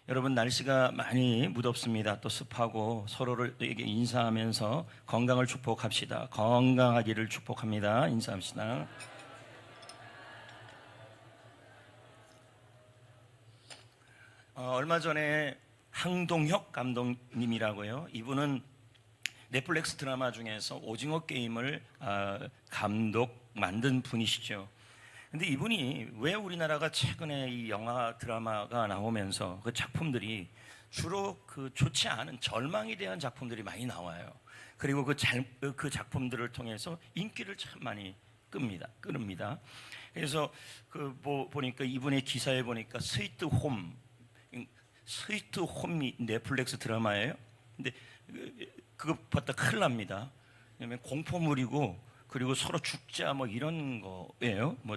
여러분, 날씨가 많이 무덥습니다. 또 습하고 서로를 에게 인사하면서 건강을 축복합시다. 건강하기를 축복합니다. 인사합시다. 얼마 전에 항동혁 감독님이라고요. 이분은 넷플릭스 드라마 중에서 오징어 게임을 감독 만든 분이시죠. 근데 이분이 왜 우리나라가 최근에 이 영화 드라마가 나오면서 그 작품들이 주로 그 좋지 않은 절망에 대한 작품들이 많이 나와요. 그리고 그 작품들을 통해서 인기를 참 많이 끕니다. 그래서 보니까 이분의 기사에 보니까 스위트 홈이 넷플릭스 드라마예요. 근데 그거 봤다 큰일 납니다. 왜냐면 공포물이고, 그리고 서로 죽자 뭐 이런 거예요. 뭐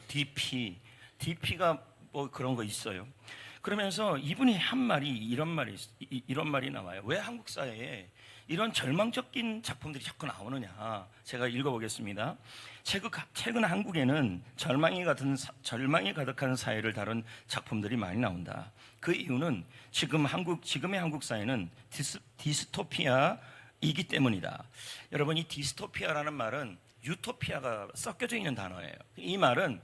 DP가 뭐 그런 거 있어요. 그러면서 이분이 한 말이 이런 말이 나와요. 왜 한국 사회에 이런 절망적인 작품들이 자꾸 나오느냐? 제가 읽어보겠습니다. 최근 한국에는 절망이 가득한 사회를 다룬 작품들이 많이 나온다. 그 이유는 지금의 한국 사회는 디스토피아이기 때문이다. 여러분, 이 디스토피아라는 말은 유토피아가 섞여져 있는 단어예요. 이 말은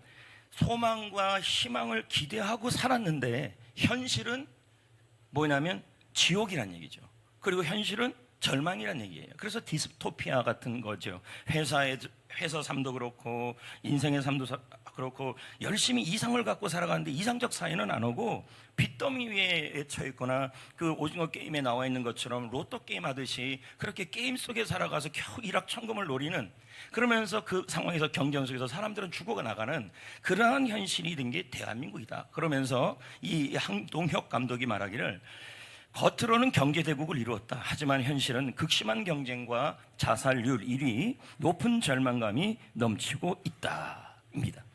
소망과 희망을 기대하고 살았는데 현실은 뭐냐면 지옥이란 얘기죠. 그리고 현실은 절망이란 얘기예요. 그래서 디스토피아 같은 거죠. 회사 삶도 그렇고 인생의 삶도 그렇고 열심히 이상을 갖고 살아가는데 이상적 사회는 안 오고 빚더미 위에 처해 있거나 그 오징어 게임에 나와 있는 것처럼 로또 게임 하듯이 그렇게 게임 속에 살아가서 겨우 일확천금을 노리는, 그러면서 그 상황에서 경쟁 속에서 사람들은 죽어가 나가는 그러한 현실이 된 게 대한민국이다. 그러면서 이 항동혁 감독이 말하기를 겉으로는 경제대국을 이루었다. 하지만 현실은 극심한 경쟁과 자살률 1위, 높은 절망감이 넘치고 있다입니다.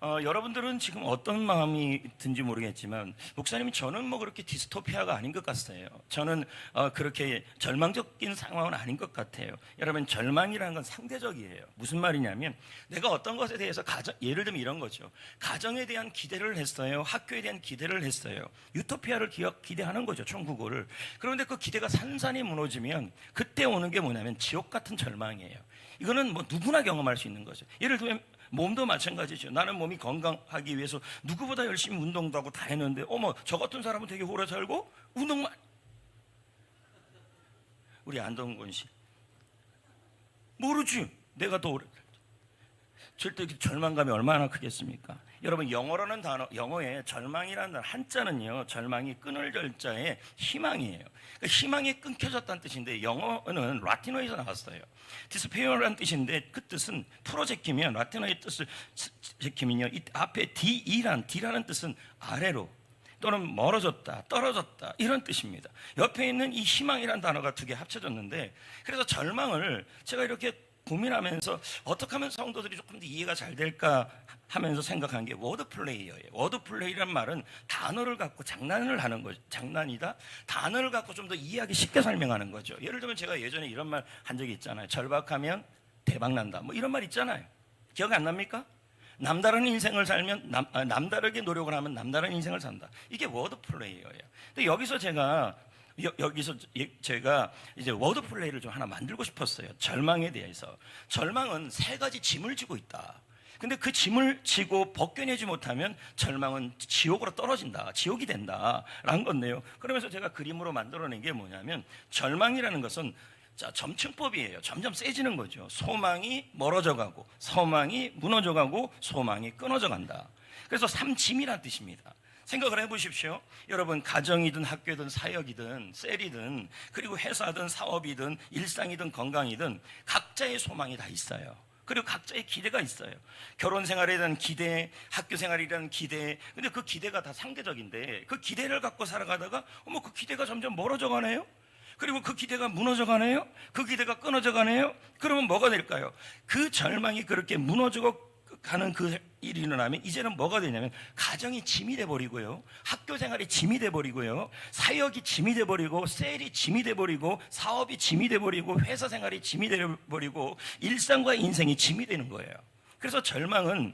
여러분들은 지금 어떤 마음이 든지 모르겠지만 목사님, 저는 뭐 그렇게 디스토피아가 아닌 것 같아요. 저는 그렇게 절망적인 상황은 아닌 것 같아요. 여러분, 절망이라는 건 상대적이에요. 무슨 말이냐면 내가 어떤 것에 대해서 예를 들면 이런 거죠. 가정에 대한 기대를 했어요. 학교에 대한 기대를 했어요. 유토피아를 기대하는 거죠, 천국을. 그런데 그 기대가 산산이 무너지면 그때 오는 게 뭐냐면 지옥 같은 절망이에요. 이거는 뭐 누구나 경험할 수 있는 거죠. 예를 들면 몸도 마찬가지죠. 나는 몸이 건강하기 위해서 누구보다 열심히 운동도 하고 다 했는데 저 같은 사람은 되게 오래 살고 운동만. 우리 안동건 씨 모르지. 내가 더 오래 절대 절망감이 얼마나 크겠습니까? 여러분, 영어에 절망이라는 단어 한자는요, 절망이 끊을 절자에 희망이에요. 그러니까 희망이 끊겨졌다는 뜻인데 영어는 라틴어에서 나왔어요. 디스페어라는 뜻인데 그 뜻은 풀어제끼면, 라틴어의 뜻을 제끼면요, 이 앞에 D라는 뜻은 아래로 또는 멀어졌다, 떨어졌다, 이런 뜻입니다. 옆에 있는 이 희망이라는 단어가 두 개 합쳐졌는데, 그래서 절망을 제가 이렇게 고민하면서 어떻게 하면 성도들이 조금 더 이해가 잘 될까 하면서 생각한 게 워드플레이어예요. 워드플레이란 말은 단어를 갖고 장난을 하는 거죠. 장난이다. 단어를 갖고 좀 더 이해하기 쉽게 설명하는 거죠. 예를 들면 제가 예전에 이런 말 한 적이 있잖아요. 절박하면 대박 난다. 뭐 이런 말 있잖아요. 기억 안 납니까? 남다른 인생을 살면 남다르게 노력을 하면 남다른 인생을 산다. 이게 워드플레이어예요. 근데 여기서 제가 이제 워드 플레이를 좀 하나 만들고 싶었어요. 절망에 대해서. 절망은 세 가지 짐을 지고 있다. 근데 그 짐을 지고 벗겨내지 못하면 절망은 지옥으로 떨어진다, 지옥이 된다 라는 건데요. 그러면서 제가 그림으로 만들어낸 게 뭐냐면, 절망이라는 것은 점층법이에요. 점점 세지는 거죠. 소망이 멀어져 가고, 소망이 무너져 가고, 소망이 끊어져 간다. 그래서 삼짐이라는 뜻입니다. 생각을 해보십시오. 여러분, 가정이든 학교든 사역이든 셀이든 그리고 회사든 사업이든 일상이든 건강이든 각자의 소망이 다 있어요. 그리고 각자의 기대가 있어요. 결혼 생활에 대한 기대, 학교 생활에 대한 기대. 근데 그 기대가 다 상대적인데 그 기대를 갖고 살아가다가 그 기대가 점점 멀어져 가네요. 그리고 그 기대가 무너져 가네요. 그 기대가 끊어져 가네요. 그러면 뭐가 될까요? 그 절망이 그렇게 무너지고 가는 그 일이 일어나면 이제는 뭐가 되냐면 가정이 짐이 돼버리고요, 학교 생활이 짐이 돼버리고요, 사역이 짐이 돼버리고, 셀이 짐이 돼버리고, 사업이 짐이 돼버리고, 회사 생활이 짐이 돼버리고, 일상과 인생이 짐이 되는 거예요. 그래서 절망은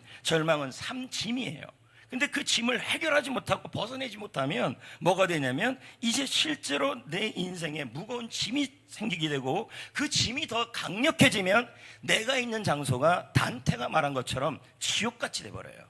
삼짐이에요. 근데 그 짐을 해결하지 못하고 벗어내지 못하면 뭐가 되냐면 이제 실제로 내 인생에 무거운 짐이 생기게 되고, 그 짐이 더 강력해지면 내가 있는 장소가 단테가 말한 것처럼 지옥같이 돼버려요.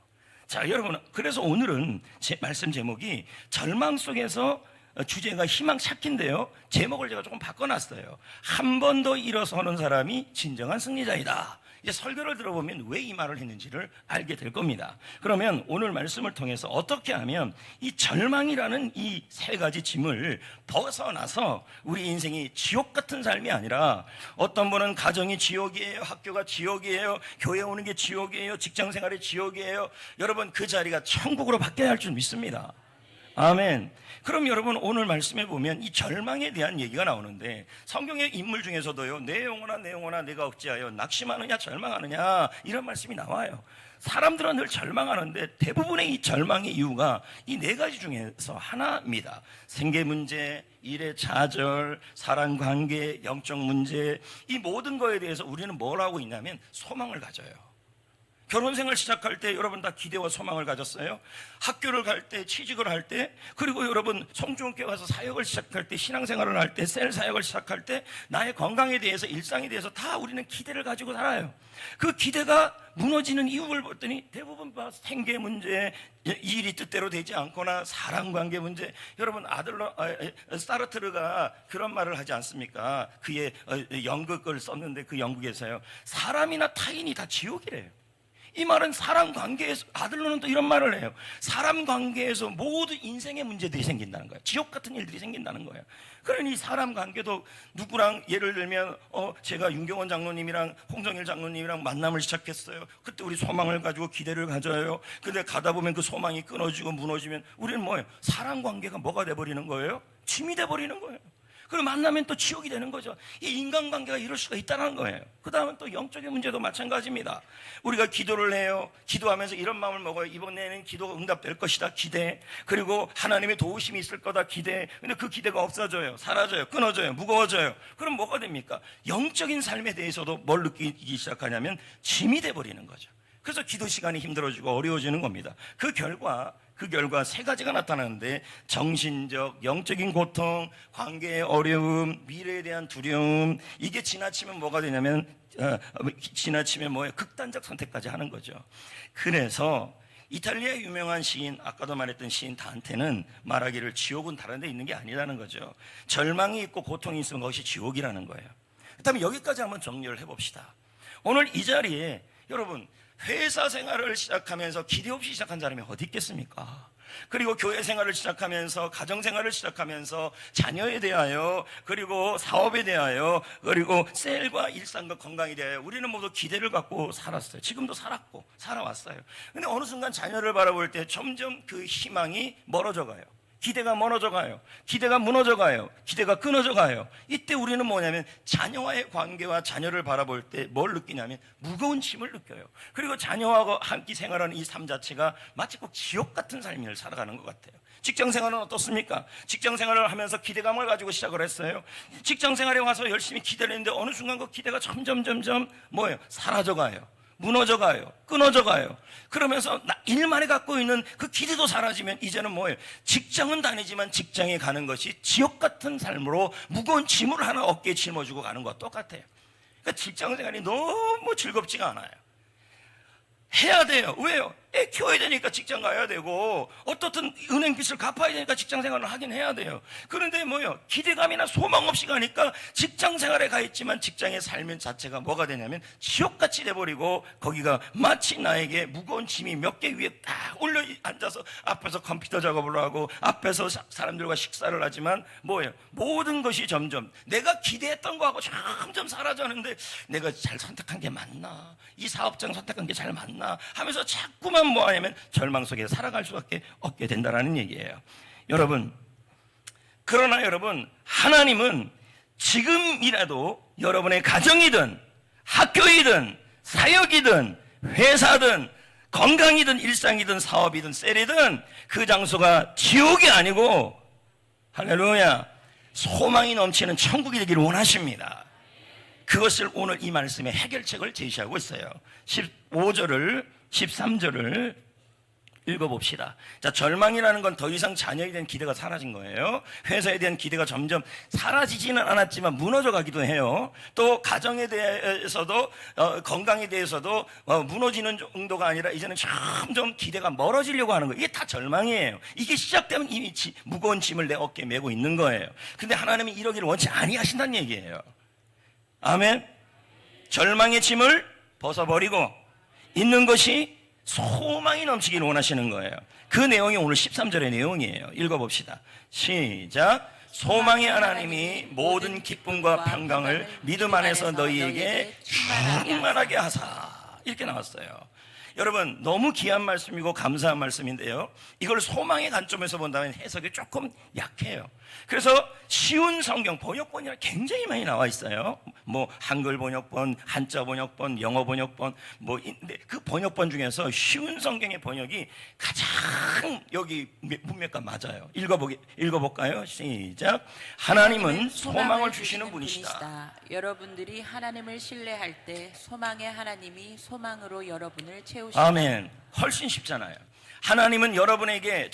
자, 여러분, 그래서 오늘은 제 말씀 제목이 절망 속에서, 주제가 희망 찾기인데요, 제목을 제가 조금 바꿔놨어요. 한 번 더 일어서는 사람이 진정한 승리자이다. 이제 설교를 들어보면 왜 이 말을 했는지를 알게 될 겁니다. 그러면 오늘 말씀을 통해서 어떻게 하면 이 절망이라는 이 세 가지 짐을 벗어나서 우리 인생이 지옥 같은 삶이 아니라, 어떤 분은 가정이 지옥이에요, 학교가 지옥이에요, 교회 오는 게 지옥이에요, 직장 생활이 지옥이에요. 여러분, 그 자리가 천국으로 바뀌어야 할 줄 믿습니다. 아멘. 그럼 여러분, 오늘 말씀해 보면 이 절망에 대한 얘기가 나오는데, 성경의 인물 중에서도요, 내 영혼아 내가 어찌하여 낙심하느냐 절망하느냐, 이런 말씀이 나와요. 사람들은 늘 절망하는데 대부분의 이 절망의 이유가 이 네 가지 중에서 하나입니다. 생계 문제, 일의 좌절, 사랑 관계, 영적 문제, 이 모든 거에 대해서 우리는 뭘 하고 있냐면 소망을 가져요. 결혼생활 시작할 때 여러분 다 기대와 소망을 가졌어요. 학교를 갈 때, 취직을 할 때, 그리고 여러분 성중학교 와서 사역을 시작할 때, 신앙생활을 할 때, 셀 사역을 시작할 때, 나의 건강에 대해서, 일상에 대해서 다 우리는 기대를 가지고 살아요. 그 기대가 무너지는 이유를 봤더니 대부분 생계 문제, 일이 뜻대로 되지 않거나 사랑관계 문제. 여러분, 사르트르가 그런 말을 하지 않습니까? 그의 연극을 썼는데, 그 연극에서요, 사람이나 타인이 다 지옥이래요. 이 말은 사람 관계에서, 아들로는 또 이런 말을 해요. 사람 관계에서 모두 인생의 문제들이 생긴다는 거예요. 지옥 같은 일들이 생긴다는 거예요. 그러니 사람 관계도 누구랑, 예를 들면 제가 윤경원 장로님이랑 홍정일 장로님이랑 만남을 시작했어요. 그때 우리 소망을 가지고 기대를 가져요. 근데 가다 보면 그 소망이 끊어지고 무너지면 우리는 뭐예요? 사람 관계가 뭐가 돼버리는 거예요? 짐이 돼버리는 거예요. 그리고 만나면 또 지옥이 되는 거죠. 이 인간관계가 이럴 수가 있다는 거예요. 그 다음은 또 영적인 문제도 마찬가지입니다. 우리가 기도를 해요. 기도하면서 이런 마음을 먹어요. 이번에는 기도가 응답될 것이다, 기대. 그리고 하나님의 도우심이 있을 거다, 기대. 근데 그 기대가 없어져요, 사라져요, 끊어져요, 무거워져요. 그럼 뭐가 됩니까? 영적인 삶에 대해서도 뭘 느끼기 시작하냐면 짐이 돼버리는 거죠. 그래서 기도 시간이 힘들어지고 어려워지는 겁니다. 그 결과 세 가지가 나타나는데, 정신적, 영적인 고통, 관계의 어려움, 미래에 대한 두려움, 이게 지나치면 뭐가 되냐면, 지나치면 뭐예요? 극단적 선택까지 하는 거죠. 그래서 이탈리아의 유명한 시인, 아까도 말했던 시인 단테는 말하기를 지옥은 다른 데 있는 게 아니라는 거죠. 절망이 있고 고통이 있으면 그것이 지옥이라는 거예요. 그다음에 여기까지 한번 정리를 해봅시다. 오늘 이 자리에 여러분, 회사 생활을 시작하면서 기대 없이 시작한 사람이 어디 있겠습니까? 그리고 교회 생활을 시작하면서, 가정 생활을 시작하면서, 자녀에 대하여, 그리고 사업에 대하여, 그리고 셀과 일상과 건강에 대하여 우리는 모두 기대를 갖고 살았어요. 지금도 살았고 살아왔어요. 근데 어느 순간 자녀를 바라볼 때 점점 그 희망이 멀어져 가요. 기대가 멀어져 가요. 기대가 무너져 가요. 기대가 끊어져 가요. 이때 우리는 뭐냐면, 자녀와의 관계와 자녀를 바라볼 때 뭘 느끼냐면 무거운 짐을 느껴요. 그리고 자녀와 함께 생활하는 이 삶 자체가 마치 꼭 지옥 같은 삶을 살아가는 것 같아요. 직장 생활은 어떻습니까? 직장 생활을 하면서 기대감을 가지고 시작을 했어요. 직장 생활에 와서 열심히 기대를 했는데 어느 순간 그 기대가 점점 뭐예요? 사라져 가요. 무너져 가요. 끊어져 가요. 그러면서 일만에 갖고 있는 그 기대도 사라지면 이제는 뭐예요? 직장은 다니지만 직장에 가는 것이 지옥 같은 삶으로 무거운 짐을 하나 어깨에 짊어지고 가는 것과 똑같아요. 그러니까 직장 생활이 너무 즐겁지가 않아요. 해야 돼요. 왜요? 애 키워야 되니까 직장 가야 되고, 어떻든 은행 빚을 갚아야 되니까 직장 생활을 하긴 해야 돼요. 그런데 뭐요? 기대감이나 소망 없이 가니까 직장 생활에 가 있지만 직장의 삶 자체가 뭐가 되냐면 지옥같이 돼버리고, 거기가 마치 나에게 무거운 짐이 몇 개 위에 딱 올려 앉아서 앞에서 컴퓨터 작업을 하고 앞에서 사람들과 식사를 하지만 뭐예요? 모든 것이 점점 내가 기대했던 거하고 점점 사라졌는데, 내가 잘 선택한 게 맞나? 이 사업장 선택한 게 잘 맞나? 하면서 자꾸만 뭐 하냐면 절망 속에 살아갈 수밖에 없게 된다는 얘기예요. 여러분, 그러나 여러분, 하나님은 지금이라도 여러분의 가정이든 학교이든 사역이든 회사든 건강이든 일상이든 사업이든 셀이든 그 장소가 지옥이 아니고, 할렐루야, 소망이 넘치는 천국이 되기를 원하십니다. 그것을 오늘 이 말씀의 해결책을 제시하고 있어요. 15절을 13절을 읽어봅시다. 자, 절망이라는 건 더 이상 자녀에 대한 기대가 사라진 거예요. 회사에 대한 기대가 점점 사라지지는 않았지만 무너져 가기도 해요. 또 가정에 대해서도 건강에 대해서도 무너지는 정도가 아니라 이제는 점점 기대가 멀어지려고 하는 거예요. 이게 다 절망이에요. 이게 시작되면 이미 무거운 짐을 내 어깨에 메고 있는 거예요. 근데 하나님이 이러기를 원치 아니하신다는 얘기예요. 아멘. 절망의 짐을 벗어버리고 있는 것이 소망이 넘치기를 원하시는 거예요. 그 내용이 오늘 13절의 내용이에요. 읽어봅시다. 시작. 소망의 하나님이 모든 기쁨과 평강을 믿음 안에서 너희에게 충만하게 하사. 이렇게 나왔어요. 여러분, 너무 귀한 말씀이고 감사한 말씀인데요, 이걸 소망의 관점에서 본다면 해석이 조금 약해요. 그래서 쉬운 성경 번역본이 굉장히 많이 나와 있어요. 뭐 한글 번역본, 한자 번역본, 영어 번역본, 근데 그 번역본 중에서 쉬운 성경의 번역이 가장 여기 문맥과 맞아요. 읽어볼까요? 시작. 하나님은 소망을 주시는 분이시다. 여러분들이 하나님을 신뢰할 때 소망의 하나님이 소망으로 여러분을 채우시다. 아멘. 훨씬 쉽잖아요. 하나님은 여러분에게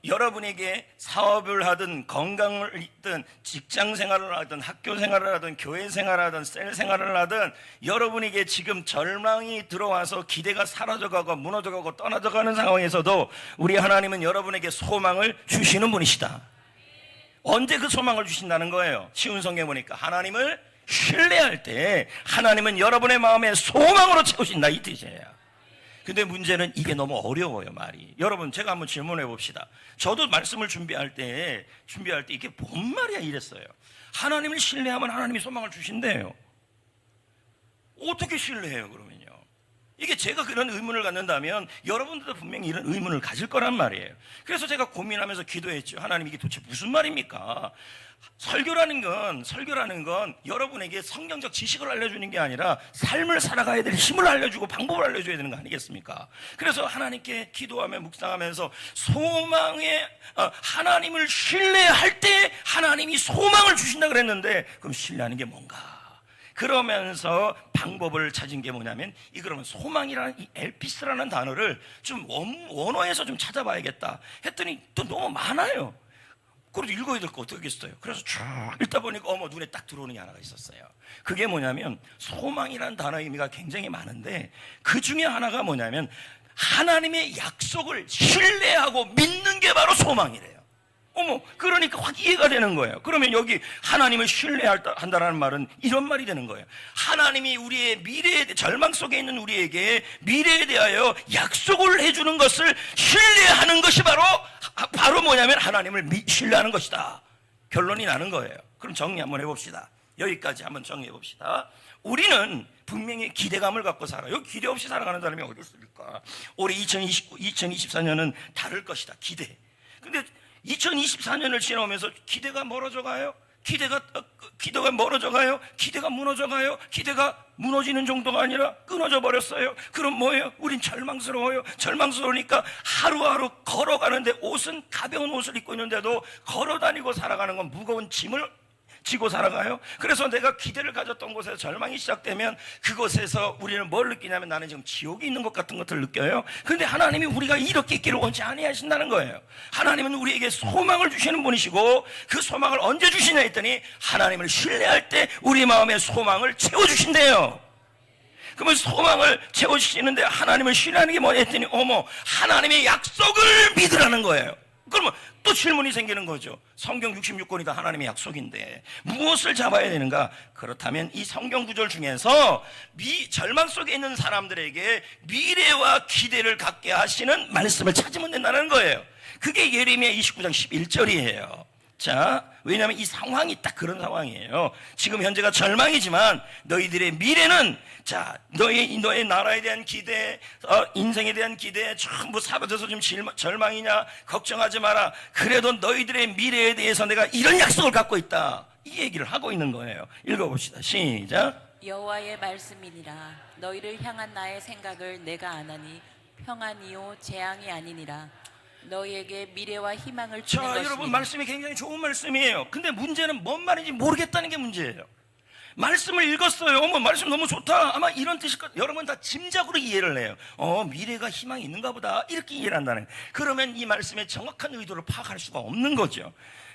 여러분에게 사업을 하든 건강을 잇든 직장 생활을 하든 학교 생활을 하든 교회 생활을 하든 셀 생활을 하든 여러분에게 지금 절망이 들어와서 기대가 사라져가고 무너져가고 떠나져가는 상황에서도 우리 하나님은 여러분에게 소망을 주시는 분이시다. 언제 그 소망을 주신다는 거예요? 쉬운 성경에 보니까 하나님을 신뢰할 때 하나님은 여러분의 마음에 소망으로 채우신다, 이 뜻이에요. 근데 문제는 이게 너무 어려워요, 말이. 여러분, 제가 한번 질문해 봅시다. 저도 말씀을 준비할 때 이게 뭔 말이야 이랬어요. 하나님을 신뢰하면 하나님이 소망을 주신대요. 어떻게 신뢰해요, 그러면요? 이게 제가 그런 의문을 갖는다면 여러분들도 분명히 이런 의문을 가질 거란 말이에요. 그래서 제가 고민하면서 기도했죠. 하나님, 이게 도대체 무슨 말입니까? 설교라는 건 여러분에게 성경적 지식을 알려주는 게 아니라 삶을 살아가야 될 힘을 알려주고 방법을 알려줘야 되는 거 아니겠습니까? 그래서 하나님께 기도하며 묵상하면서 하나님을 신뢰할 때 하나님이 소망을 주신다 그랬는데, 그럼 신뢰하는 게 뭔가? 그러면서 방법을 찾은 게 뭐냐면, 그러면 소망이라는 이 엘피스라는 단어를 좀 원어에서 좀 찾아봐야겠다 했더니 또 너무 많아요. 그래도 읽어야 될 거 어떻겠어요? 그래서 쭉 읽다 보니까 눈에 딱 들어오는 게 하나가 있었어요. 그게 뭐냐면, 소망이라는 단어의 의미가 굉장히 많은데 그 중에 하나가 뭐냐면, 하나님의 약속을 신뢰하고 믿는 게 바로 소망이래요. 그러니까 확 이해가 되는 거예요. 그러면 여기 하나님을 신뢰한다라는 말은 이런 말이 되는 거예요. 하나님이 우리의 절망 속에 있는 우리에게 미래에 대하여 약속을 해주는 것을 신뢰하는 것이 바로 뭐냐면 하나님을 신뢰하는 것이다. 결론이 나는 거예요. 그럼 정리 한번 해봅시다. 여기까지 한번 정리해 봅시다. 우리는 분명히 기대감을 갖고 살아요. 기대 없이 살아가는 사람이 어디 있습니까? 올해 2024년은 다를 것이다. 기대. 근데 2024년을 지나오면서 기대가 멀어져 가요. 기대가 멀어져 가요. 기대가 무너져 가요. 기대가 무너지는 정도가 아니라 끊어져 버렸어요. 그럼 뭐예요? 우린 절망스러워요. 절망스러우니까 하루하루 걸어가는데, 옷은 가벼운 옷을 입고 있는데도 걸어다니고 살아가는 건 무거운 짐을 지고 살아가요. 그래서 내가 기대를 가졌던 곳에서 절망이 시작되면 그곳에서 우리는 뭘 느끼냐면, 나는 지금 지옥에 있는 것 같은 것들을 느껴요. 그런데 하나님이 우리가 이렇게 있기를 원치 아니하신다는 거예요. 하나님은 우리에게 소망을 주시는 분이시고, 그 소망을 언제 주시냐 했더니 하나님을 신뢰할 때 우리 마음의 소망을 채워주신대요. 그러면 소망을 채워주시는데 하나님을 신뢰하는 게 뭐냐 했더니 하나님의 약속을 믿으라는 거예요. 그러면 또 질문이 생기는 거죠. 성경 66권이 다 하나님의 약속인데 무엇을 잡아야 되는가? 그렇다면 이 성경 구절 중에서 절망 속에 있는 사람들에게 미래와 기대를 갖게 하시는 말씀을 찾으면 된다는 거예요. 그게 예레미야 29장 11절이에요. 자, 왜냐하면 이 상황이 딱 그런 상황이에요. 지금 현재가 절망이지만 너희들의 미래는, 너의 나라에 대한 기대, 인생에 대한 기대 전부 사라져서 지금 절망이냐? 걱정하지 마라. 그래도 너희들의 미래에 대해서 내가 이런 약속을 갖고 있다. 이 얘기를 하고 있는 거예요. 읽어봅시다. 시작. 여호와의 말씀이니라. 너희를 향한 나의 생각을 내가 아나니 평안이요 재앙이 아니니라. 너희에게 미래와 희망을 주는 것이니. 여러분, 말씀이 굉장히 좋은 말씀이에요. 근데 문제는 뭔 말인지 모르겠다는 게 문제예요. 말씀을 읽었어요. 어머, 말씀 너무 좋다. 아마 이런 뜻일 것. 여러분 다 짐작으로 이해를 해요. 미래가 희망이 있는가 보다. 이렇게 이해를 한다는 거예요. 그러면 이 말씀의 정확한 의도를 파악할 수가 없는 거죠.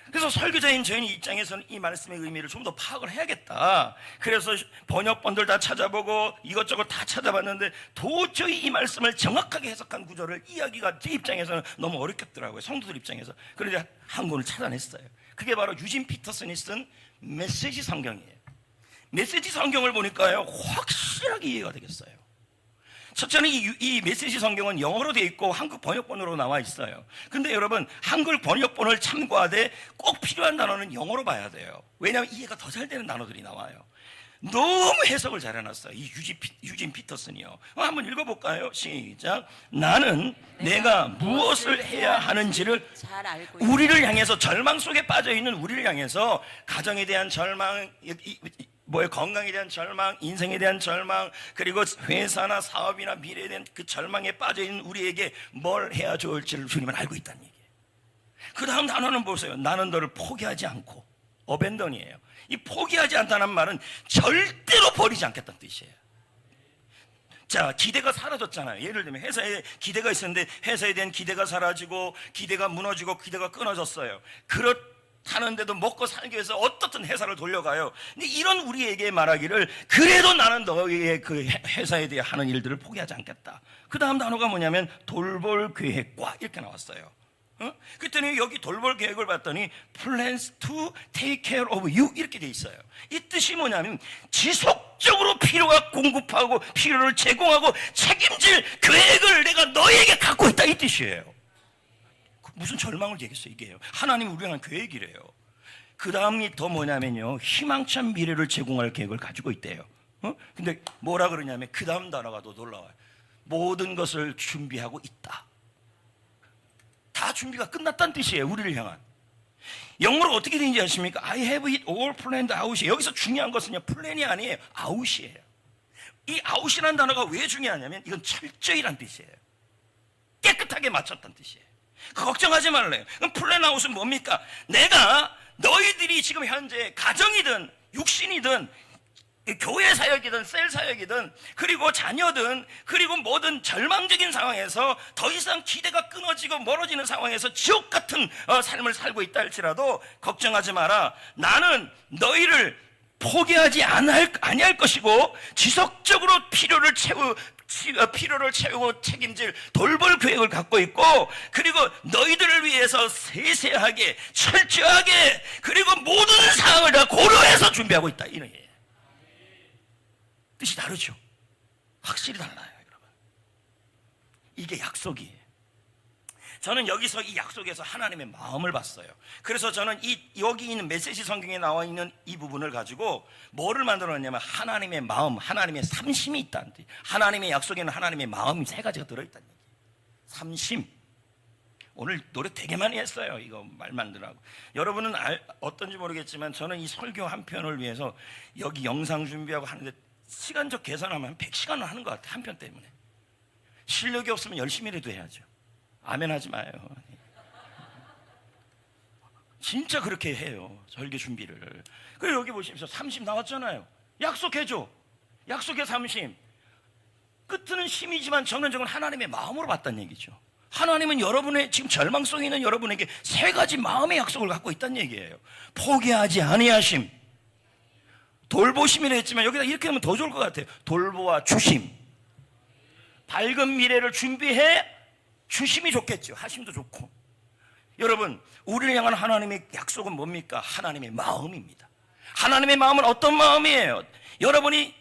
그래서 설교자인 저희 입장에서는 이 말씀의 의미를 좀 더 파악을 해야겠다. 그래서 번역본들 다 찾아보고 이것저것 다 찾아봤는데 도저히 이 말씀을 정확하게 해석한 구절을 이야기가 제 입장에서는 너무 어렵겠더라고요. 성도들 입장에서. 그래서 한 권을 찾아냈어요. 그게 바로 유진 피터슨이 쓴 메시지 성경이에요. 메시지 성경을 보니까요, 확실하게 이해가 되겠어요. 첫째는 이 메시지 성경은 영어로 되어 있고 한국 번역본으로 나와 있어요. 근데 여러분, 한글 번역본을 참고하되 꼭 필요한 단어는 영어로 봐야 돼요. 왜냐하면 이해가 더 잘 되는 단어들이 나와요. 너무 해석을 잘 해놨어요. 이 유진 피터슨이요. 한번 읽어볼까요? 시작. 나는 내가 무엇을 해야 하는지를 잘 알고 있다. 우리를 향해서, 절망 속에 빠져있는 우리를 향해서 가정에 대한 절망, 건강에 대한 절망, 인생에 대한 절망, 그리고 회사나 사업이나 미래에 대한 그 절망에 빠져있는 우리에게 뭘 해야 좋을지를 주님은 알고 있다는 얘기예요. 그 다음 단어는 보세요. 나는 너를 포기하지 않고. 어벤던이에요. 이 포기하지 않다는 말은 절대로 버리지 않겠다는 뜻이에요. 자, 기대가 사라졌잖아요. 예를 들면 회사에 기대가 있었는데 회사에 대한 기대가 사라지고 기대가 무너지고 기대가 끊어졌어요. 그렇다는데도 먹고 살기 위해서 어떻든 회사를 돌려가요. 근데 이런 우리에게 말하기를, 그래도 나는 너의 그 회사에 대해 하는 일들을 포기하지 않겠다. 그 다음 단어가 뭐냐면 돌볼 계획과, 이렇게 나왔어요. 그랬더니 여기 돌볼 계획을 봤더니 plans to take care of you, 이렇게 돼 있어요. 이 뜻이 뭐냐면 지속적으로 필요가 공급하고 필요를 제공하고 책임질 계획을 내가 너에게 갖고 있다, 이 뜻이에요. 무슨 절망을 얘기했어요. 이게요, 하나님이 우리를 향한 계획이래요. 그 다음이 더 뭐냐면요, 희망찬 미래를 제공할 계획을 가지고 있대요. 근데 뭐라 그러냐면 그 다음 단어가 더 놀라워요. 모든 것을 준비하고 있다. 다 준비가 끝났다는 뜻이에요. 우리를 향한. 영어로 어떻게 되는지 아십니까? I have it all planned out. 여기서 중요한 것은요, 플랜이 아니에요, out이에요. 이 out이라는 단어가 왜 중요하냐면 이건 철저히란 뜻이에요. 깨끗하게 맞췄다는 뜻이에요. 걱정하지 말래요. 그럼 플랜 아웃은 뭡니까? 내가 너희들이 지금 현재 가정이든 육신이든 교회 사역이든 셀 사역이든 그리고 자녀든 그리고 모든 절망적인 상황에서 더 이상 기대가 끊어지고 멀어지는 상황에서 지옥 같은 삶을 살고 있다 할지라도 걱정하지 마라. 나는 너희를 포기하지 아니할 것이고 지속적으로 필요를 채우고 책임질 돌볼 계획을 갖고 있고, 그리고 너희들을 위해서 세세하게 철저하게 그리고 모든 상황을 다 고려해서 준비하고 있다, 이런 얘기예요. 뜻이 다르죠. 확실히 달라요, 여러분. 이게 약속이에요. 저는 여기서 이 약속에서 하나님의 마음을 봤어요. 그래서 저는 여기 있는 메시지 성경에 나와 있는 이 부분을 가지고 뭐를 만들어냈냐면 하나님의 마음, 하나님의 삼심이 있다는 뜻. 하나님의 약속에는 하나님의 마음이 세 가지가 들어있다는 얘기예요. 삼심. 오늘 노래 되게 많이 했어요. 이거 말 만들라고. 여러분은 어떤지 모르겠지만 저는 이 설교 한 편을 위해서 여기 영상 준비하고 하는데 시간적 계산하면 한 100시간은 하는 것 같아요. 한 편 때문에. 실력이 없으면 열심히라도 해야죠. 아멘 하지 마요. 진짜 그렇게 해요, 설교 준비를. 그리고 여기 보십시오. 삼심 나왔잖아요. 약속해줘. 약속의 삼심. 끝은 심이지만 정론적은 하나님의 마음으로 봤다는 얘기죠. 하나님은 여러분의 지금 절망 속에 있는 여러분에게 세 가지 마음의 약속을 갖고 있다는 얘기예요. 포기하지 아니하심, 돌보심이라 했지만 여기다 이렇게 하면 더 좋을 것 같아요. 돌보아 주심. 밝은 미래를 준비해 주심이 좋겠죠. 하심도 좋고. 여러분, 우리를 향한 하나님의 약속은 뭡니까? 하나님의 마음입니다. 하나님의 마음은 어떤 마음이에요? 여러분이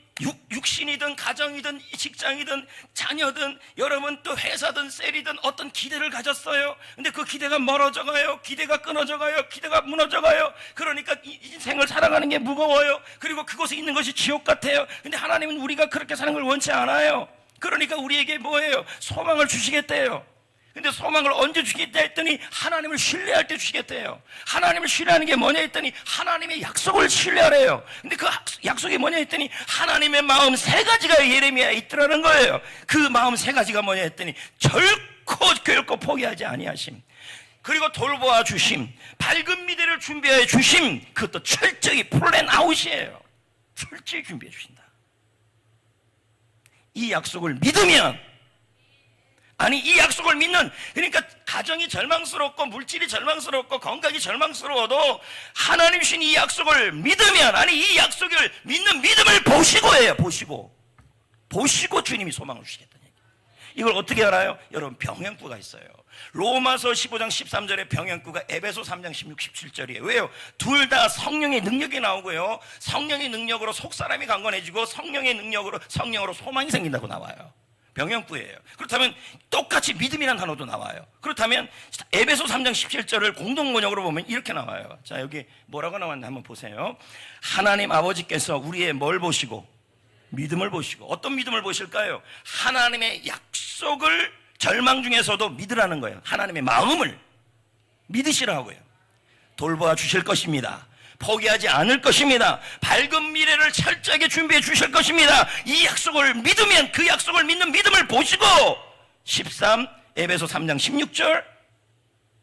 육신이든 가정이든 직장이든 자녀든 여러분 또 회사든 셀이든 어떤 기대를 가졌어요. 근데 그 기대가 멀어져 가요. 기대가 끊어져 가요. 기대가 무너져 가요. 그러니까 인생을 살아가는 게 무거워요. 그리고 그곳에 있는 것이 지옥 같아요. 근데 하나님은 우리가 그렇게 사는 걸 원치 않아요. 그러니까 우리에게 뭐예요? 소망을 주시겠대요. 근데 소망을 언제 주겠다 했더니 하나님을 신뢰할 때 주시겠대요. 하나님을 신뢰하는 게 뭐냐 했더니 하나님의 약속을 신뢰하래요. 근데 그 약속이 뭐냐 했더니 하나님의 마음 세 가지가 예레미야에 있더라는 거예요. 그 마음 세 가지가 뭐냐 했더니 결코 포기하지 아니하심, 그리고 돌보아 주심, 밝은 미래를 준비하여 주심, 그것도 철저히 플랜 아웃이에요. 철저히 준비해 주신다. 이 약속을 믿으면, 아니 이 약속을 믿는, 그러니까 가정이 절망스럽고 물질이 절망스럽고 건강이 절망스러워도 하나님 주신 이 약속을 믿으면, 아니 이 약속을 믿는 믿음을 보시고예요. 보시고 주님이 소망을 주시겠다는 얘기. 이걸 어떻게 알아요? 여러분, 병행구가 있어요. 로마서 15장 13절에 병행구가 에베소 3장 16, 17절이에요. 왜요? 둘 다 성령의 능력이 나오고요, 성령의 능력으로 속사람이 강건해지고 성령의 능력으로 성령으로 소망이 생긴다고 나와요. 병행구예요. 그렇다면 똑같이 믿음이라는 단어도 나와요. 그렇다면 에베소 3장 17절을 공동번역으로 보면 이렇게 나와요. 자, 여기 뭐라고 나왔나 한번 보세요. 하나님 아버지께서 우리의 뭘 보시고? 믿음을 보시고. 어떤 믿음을 보실까요? 하나님의 약속을 절망 중에서도 믿으라는 거예요. 하나님의 마음을 믿으시라고요. 돌보아 주실 것입니다. 포기하지 않을 것입니다. 밝은 미래를 철저하게 준비해 주실 것입니다. 이 약속을 믿으면, 그 약속을 믿는 믿음을 보시고 13 에베소 3장 16절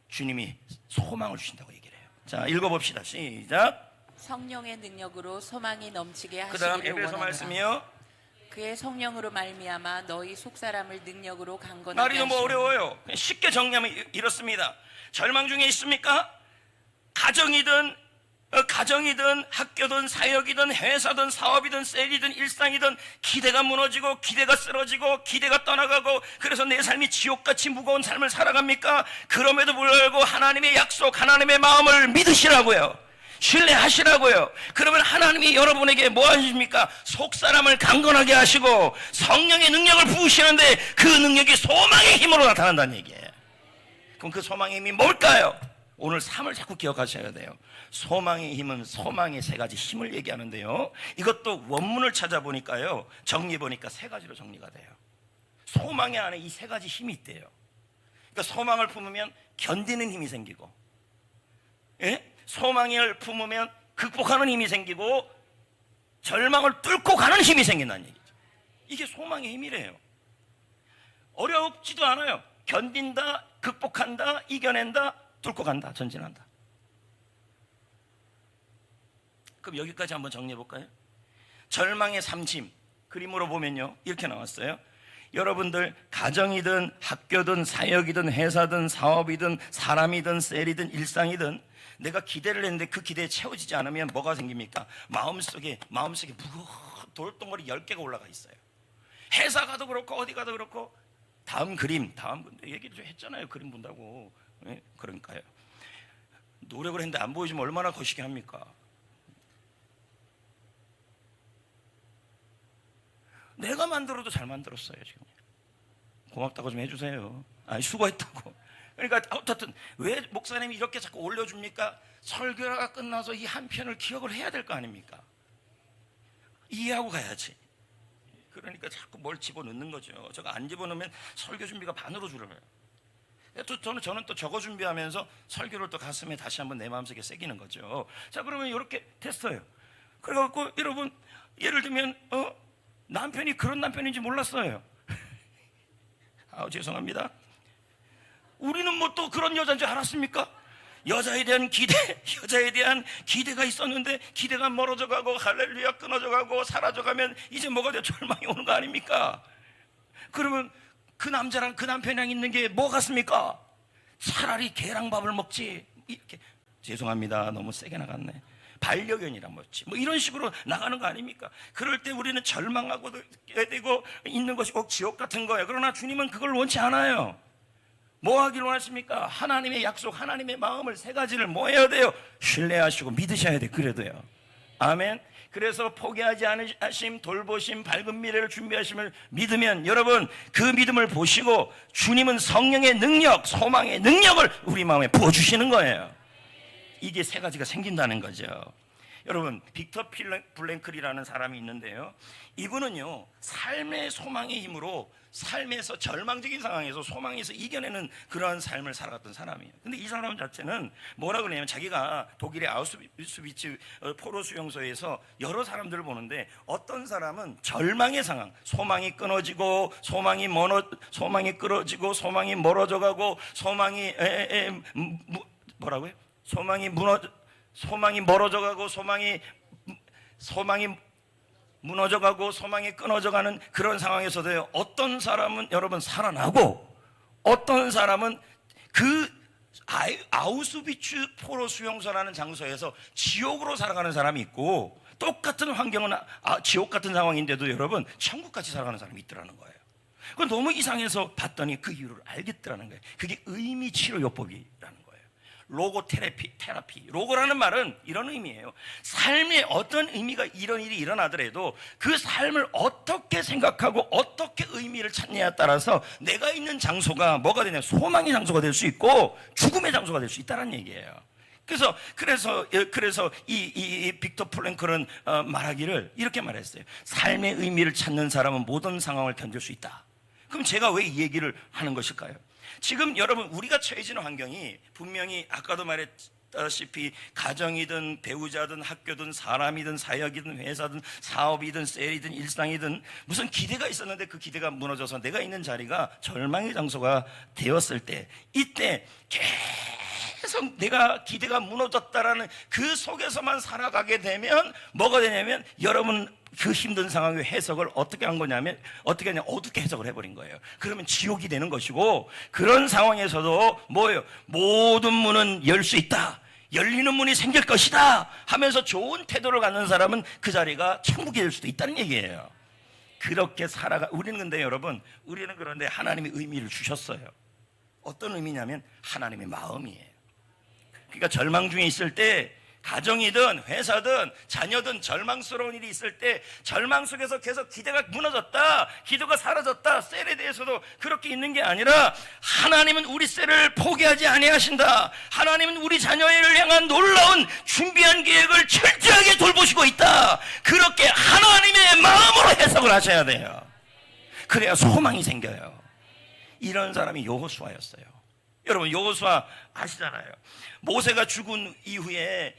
주님이 소망을 주신다고 얘기를 해요. 자, 읽어봅시다. 시작. 성령의 능력으로 소망이 넘치게 그 다음 하시기를 에베소 원하노라. 말씀이요. 그의 성령으로 말미암아 너희 속사람을 능력으로 강건하게 말이 너무 하시고. 어려워요. 쉽게 정리하면 이렇습니다. 절망 중에 있습니까? 가정이든 학교든 사역이든 회사든 사업이든 셀이든 일상이든 기대가 무너지고 기대가 쓰러지고 기대가 떠나가고, 그래서 내 삶이 지옥같이 무거운 삶을 살아갑니까? 그럼에도 불구하고 하나님의 약속, 하나님의 마음을 믿으시라고요. 신뢰하시라고요. 그러면 하나님이 여러분에게 뭐 하십니까? 속사람을 강건하게 하시고 성령의 능력을 부으시는데 그 능력이 소망의 힘으로 나타난다는 얘기예요. 그럼 그 소망의 힘이 뭘까요? 오늘 3을 자꾸 기억하셔야 돼요. 소망의 힘은 소망의 세 가지 힘을 얘기하는데요, 이것도 원문을 찾아보니까요, 정리해보니까 세 가지로 정리가 돼요. 소망의 안에 이 세 가지 힘이 있대요. 그러니까 소망을 품으면 견디는 힘이 생기고, 예? 소망을 품으면 극복하는 힘이 생기고, 절망을 뚫고 가는 힘이 생긴다는 얘기죠. 이게 소망의 힘이래요. 어렵지도 않아요. 견딘다, 극복한다, 이겨낸다, 뚫고 간다, 전진한다. 그럼 여기까지 한번 정리해 볼까요? 절망의 삼심, 그림으로 보면요, 이렇게 나왔어요. 여러분들 가정이든 학교든 사역이든 회사든 사업이든 사람이든 셀이든 일상이든 내가 기대를 했는데 그 기대에 채워지지 않으면 뭐가 생깁니까? 마음속에 무거운 돌덩어리 10개가 올라가 있어요. 회사 가도 그렇고 어디 가도 그렇고. 다음 그림, 다음 얘기 좀 했잖아요. 그림 본다고. 네? 그러니까요. 노력을 했는데 안 보여주면 얼마나 거시기 합니까? 내가 만들어도 잘 만들었어요. 지금 고맙다고 좀 해주세요. 아니, 수고했다고. 그러니까 어떻든 왜 목사님이 이렇게 자꾸 올려줍니까? 설교가 끝나서 이 한 편을 기억을 해야 될 거 아닙니까? 이해하고 가야지. 그러니까 자꾸 뭘 집어넣는 거죠. 저거 안 집어넣으면 설교 준비가 반으로 줄어요. 저는 또 저거 준비하면서 설교를 또 가슴에 다시 한번 내 마음속에 새기는 거죠. 자, 그러면 이렇게 됐어요. 그래갖고 여러분, 예를 들면 남편이 그런 남편인지 몰랐어요. 죄송합니다. 우리는 뭐 또 그런 여자인 줄 알았습니까? 여자에 대한 기대가 있었는데 기대가 멀어져 가고 할렐루야 끊어져 가고 사라져 가면 이제 뭐가 돼? 절망이 오는 거 아닙니까? 그러면 그 남자랑 그 남편이랑 있는 게 뭐 같습니까? 차라리 계란밥을 먹지. 이렇게, 죄송합니다. 너무 세게 나갔네. 반려견이라 뭐지, 뭐 이런 식으로 나가는 거 아닙니까? 그럴 때 우리는 절망하고 되고 있는 것이 꼭 지옥 같은 거예요. 그러나 주님은 그걸 원치 않아요. 뭐 하기를 원하십니까? 하나님의 약속, 하나님의 마음을 세 가지를 뭐 해야 돼요? 신뢰하시고 믿으셔야 돼요. 그래도요. 아멘. 그래서 포기하지 않으심, 돌보심, 밝은 미래를 준비하심을 믿으면, 여러분 그 믿음을 보시고 주님은 성령의 능력, 소망의 능력을 우리 마음에 부어주시는 거예요. 이게 세 가지가 생긴다는 거죠. 여러분, 빅터 블랭클이라는 사람이 있는데요, 이분은요 삶의 소망의 힘으로 삶에서 절망적인 상황에서 소망에서 이겨내는 그러한 삶을 살아갔던 사람이에요. 근데 이 사람 자체는 뭐라 그러냐면, 자기가 독일의 아우슈비츠 포로 수용소에서 여러 사람들을 보는데, 어떤 사람은 절망의 상황, 소망이 끊어지고 소망이 끊어지고 소망이 멀어져가고 소망이 뭐라고요? 소망이 멀어져가고 소망이 무너져가고 소망이 끊어져가는 그런 상황에서도요, 어떤 사람은 여러분 살아나고 어떤 사람은 그 아우슈비츠 포로 수용소라는 장소에서 지옥으로 살아가는 사람이 있고, 똑같은 환경은 지옥 같은 상황인데도 여러분 천국같이 살아가는 사람이 있더라는 거예요. 그건 너무 이상해서 봤더니 그 이유를 알겠더라는 거예요. 그게 의미 치료 요법이라는 거예요. 로고 테라피. 로고라는 말은 이런 의미예요. 삶에 어떤 의미가 이런 일이 일어나더라도 그 삶을 어떻게 생각하고 어떻게 의미를 찾느냐에 따라서 내가 있는 장소가 뭐가 되냐면 소망의 장소가 될 수 있고 죽음의 장소가 될 수 있다는 얘기예요. 그래서 이 빅터 프랭클은 말하기를 이렇게 말했어요. 삶의 의미를 찾는 사람은 모든 상황을 견딜 수 있다. 그럼 제가 왜 이 얘기를 하는 것일까요? 지금 여러분 우리가 처해진 환경이 분명히 아까도 말했다시피 가정이든 배우자든 학교든 사람이든 사역이든 회사든 사업이든 셀이든 일상이든 무슨 기대가 있었는데 그 기대가 무너져서 내가 있는 자리가 절망의 장소가 되었을 때, 이때 계속 내가 기대가 무너졌다라는 그 속에서만 살아가게 되면 뭐가 되냐면, 여러분 그 힘든 상황의 해석을 어떻게 한 거냐면 어둡게 해석을 해버린 거예요. 그러면 지옥이 되는 것이고, 그런 상황에서도 뭐예요? 모든 문은 열 수 있다, 열리는 문이 생길 것이다 하면서 좋은 태도를 갖는 사람은 그 자리가 천국이 될 수도 있다는 얘기예요. 그렇게 우리는 근데 여러분, 우리는 그런데 하나님이 의미를 주셨어요. 어떤 의미냐면 하나님의 마음이에요. 그러니까 절망 중에 있을 때, 가정이든 회사든 자녀든 절망스러운 일이 있을 때, 절망 속에서 계속 기대가 무너졌다, 기도가 사라졌다, 셀에 대해서도 그렇게 있는 게 아니라, 하나님은 우리 셀을 포기하지 아니하신다, 하나님은 우리 자녀를 향한 놀라운 준비한 계획을 철저하게 돌보시고 있다, 그렇게 하나님의 마음으로 해석을 하셔야 돼요. 그래야 소망이 생겨요. 이런 사람이 여호수아였어요. 여러분 여호수아 아시잖아요. 모세가 죽은 이후에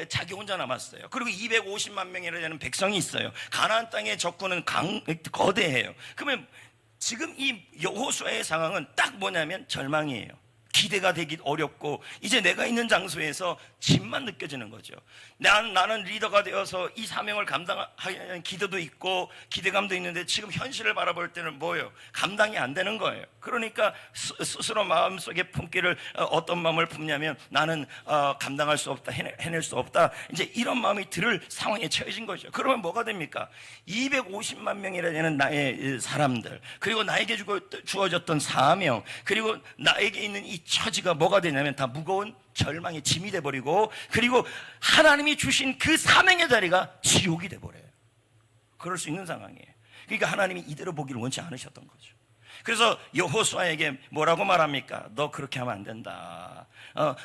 자기 혼자 남았어요. 그리고 250만 명이나 되는 백성이 있어요. 가나안 땅의 적군은 거대해요. 그러면 지금 이 여호수아의 상황은 딱 뭐냐면 절망이에요. 기대가 되기 어렵고 이제 내가 있는 장소에서 짐만 느껴지는 거죠. 나는 리더가 되어서 이 사명을 감당하는 기도도 있고 기대감도 있는데 지금 현실을 바라볼 때는 뭐예요? 감당이 안 되는 거예요. 그러니까 스스로 마음속에 품기를 어떤 마음을 품냐면 나는 감당할 수 없다, 해낼 수 없다, 이제 이런 마음이 들을 상황에 처해진 거죠. 그러면 뭐가 됩니까? 250만 명이라 되는 나의 사람들, 그리고 나에게 주어졌던 사명, 그리고 나에게 있는 이 처지가 뭐가 되냐면 다 무거운 절망의 짐이 돼버리고, 그리고 하나님이 주신 그 사명의 자리가 지옥이 돼버려요. 그럴 수 있는 상황이에요. 그러니까 하나님이 이대로 보기를 원치 않으셨던 거죠. 그래서 여호수아에게 뭐라고 말합니까? 너 그렇게 하면 안 된다.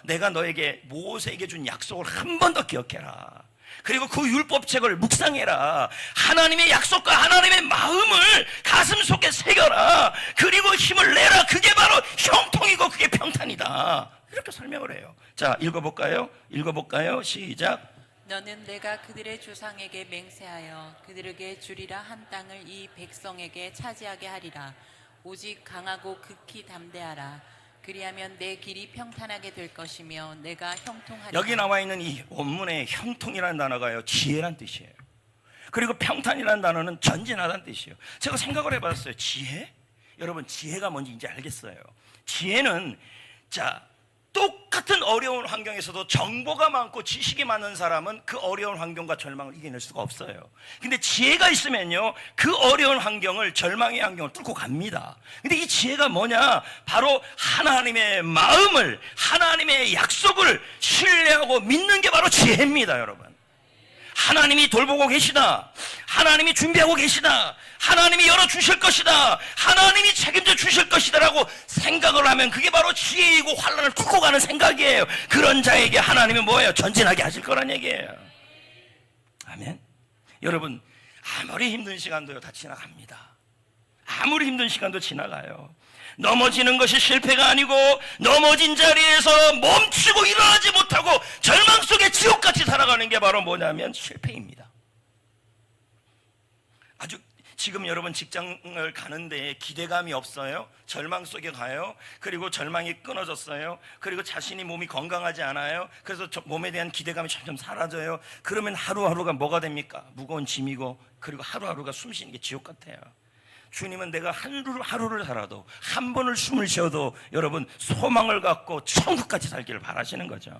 내가 너에게 모세에게 준 약속을 한 번 더 기억해라. 그리고 그 율법책을 묵상해라. 하나님의 약속과 하나님의 마음을 가슴 속에 새겨라. 그리고 힘을 내라. 그게 바로 형통이고 그게 평탄이다. 이렇게 설명을 해요. 자, 읽어볼까요? 시작. 너는 내가 그들의 조상에게 맹세하여 그들에게 주리라 한 땅을 이 백성에게 차지하게 하리라. 오직 강하고 극히 담대하라. 그리하면 내 길이 평탄하게 될 것이며 내가 형통하리라. 여기 나와 있는 이 원문에 형통이라는 단어가요, 지혜란 뜻이에요. 그리고 평탄이라는 단어는 전진하다는 뜻이에요. 제가 생각을 해봤어요. 지혜? 여러분 지혜가 뭔지 이제 알겠어요. 지혜는 똑같은 어려운 환경에서도 정보가 많고 지식이 많은 사람은 그 어려운 환경과 절망을 이겨낼 수가 없어요. 근데 지혜가 있으면요, 그 어려운 환경을, 절망의 환경을 뚫고 갑니다. 근데 이 지혜가 뭐냐? 바로 하나님의 마음을, 하나님의 약속을 신뢰하고 믿는 게 바로 지혜입니다. 여러분, 하나님이 돌보고 계시다, 하나님이 준비하고 계시다, 하나님이 열어주실 것이다, 하나님이 책임져 주실 것이다 라고 생각을 하면 그게 바로 지혜이고 환난을 뚫고 가는 생각이에요. 그런 자에게 하나님은 뭐예요? 전진하게 하실 거란 얘기예요. 아멘. 여러분, 아무리 힘든 시간도요 다 지나갑니다. 아무리 힘든 시간도 지나가요. 넘어지는 것이 실패가 아니고 넘어진 자리에서 멈추고 일어나지 못하고 절망 속에 지옥같이 살아가는 게 바로 뭐냐면 실패입니다. 아주 지금 여러분 직장을 가는데 기대감이 없어요? 절망 속에 가요? 그리고 절망이 끊어졌어요? 그리고 자신이 몸이 건강하지 않아요? 그래서 몸에 대한 기대감이 점점 사라져요? 그러면 하루하루가 뭐가 됩니까? 무거운 짐이고, 그리고 하루하루가 숨 쉬는 게 지옥 같아요. 주님은 내가 하루를 살아도, 한 번을 숨을 쉬어도 여러분 소망을 갖고 천국까지 살기를 바라시는 거죠.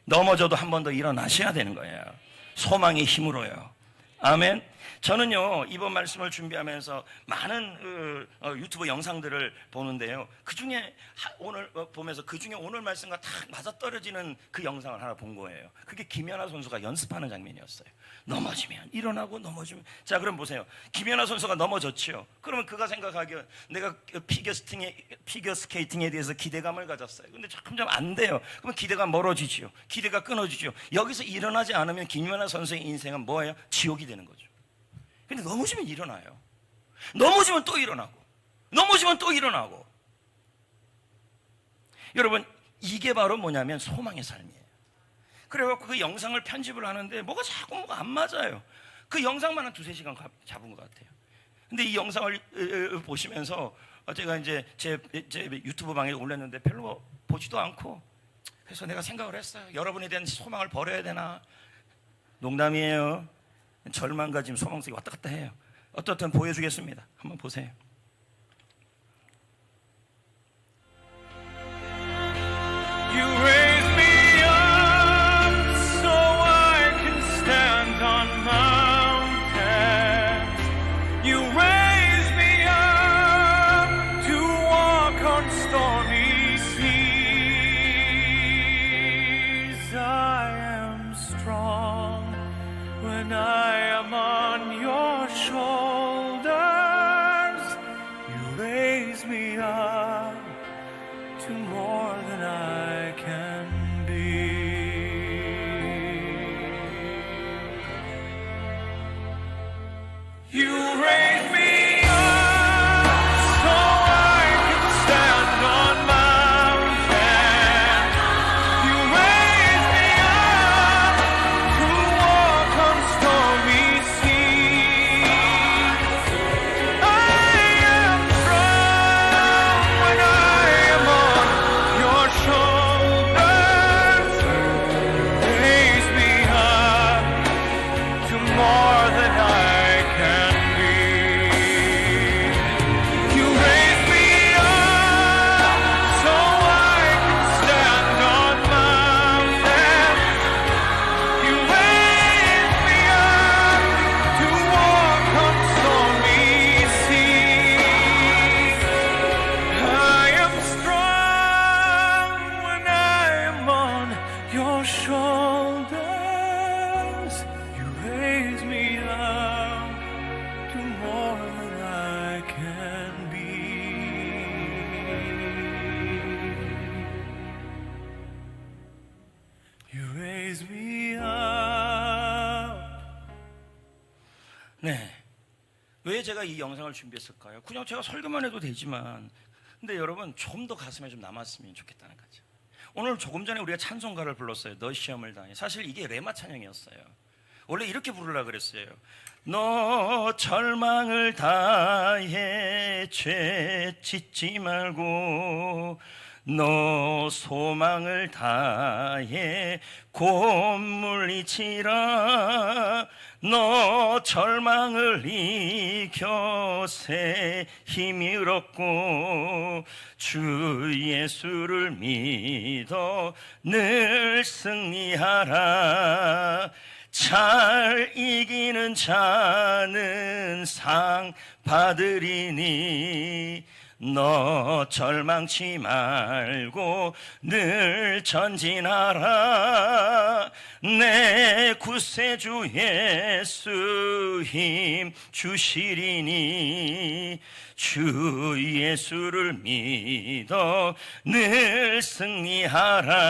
넘어져도 한 번 더 일어나셔야 되는 거예요. 소망의 힘으로요. 아멘. 저는요, 이번 말씀을 준비하면서 많은 유튜브 영상들을 보는데요, 그 중에 오늘 보면서 그 중에 오늘 말씀과 딱 맞아떨어지는 그 영상을 하나 본 거예요. 그게 김연아 선수가 연습하는 장면이었어요. 넘어지면 일어나고, 넘어지면. 자, 그럼 보세요. 김연아 선수가 넘어졌죠. 그러면 그가 생각하기에 내가 피겨 스케이팅에 대해서 기대감을 가졌어요. 근데 점점 안 돼요. 그러면 기대가 멀어지죠. 기대가 끊어지죠. 여기서 일어나지 않으면 김연아 선수의 인생은 뭐예요? 지옥이 되는 거죠. 근데 넘어지면 일어나요. 넘어지면 또 일어나고, 넘어지면 또 일어나고. 여러분, 이게 바로 뭐냐면 소망의 삶이에요. 그래갖고 그 영상을 편집을 하는데 뭐가 안 맞아요. 그 영상만 한 2-3시간 잡은 것 같아요. 근데 이 영상을 보시면서 제가 이제 제 유튜브 방에 올렸는데 별로 보지도 않고, 그래서 내가 생각을 했어요. 여러분에 대한 소망을 버려야 되나? 농담이에요. 절망과 지금 소망 속에 왔다 갔다 해요. 어떻든 보여주겠습니다. 한번 보세요. You raise me up so I can stand on mountains. You raise me up to walk on stormy seas. I am strong when I am on your shoulders. You raise me up to more than I can be. You raise me up so I can stand on mountains. You raise me up to walk on stormy seas. I am strong when I am on your shoulders. Raise me up to more than I can be. You raise me up so I can stand on mountains. You raise me up to walk on stormy seas. I am strong when I am on your shoulders. You raise me up to more than I can be. You raise me up. 네. 왜 제가 이 영상을 준비했을까요? 그냥 제가 설교만 해도 되지만, 근데 여러분 좀 더 가슴에 좀 남았으면 좋겠다는 거죠. 오늘 조금 전에 우리가 찬송가를 불렀어요. 너 시험을 당해. 사실 이게 레마 찬양이었어요. 원래 이렇게 부르려고 그랬어요. 너 절망을 다해 죄 짓지 말고, 너 소망을 다해 곧 물리치라. 너 절망을 이겨 새 힘이 얻고, 주 예수를 믿어 늘 승리하라. 잘 이기는 자는 상 받으리니, 너 절망치 말고 늘 전진하라. 내 구세주 예수 힘 주시리니, 주 예수를 믿어 늘 승리하라.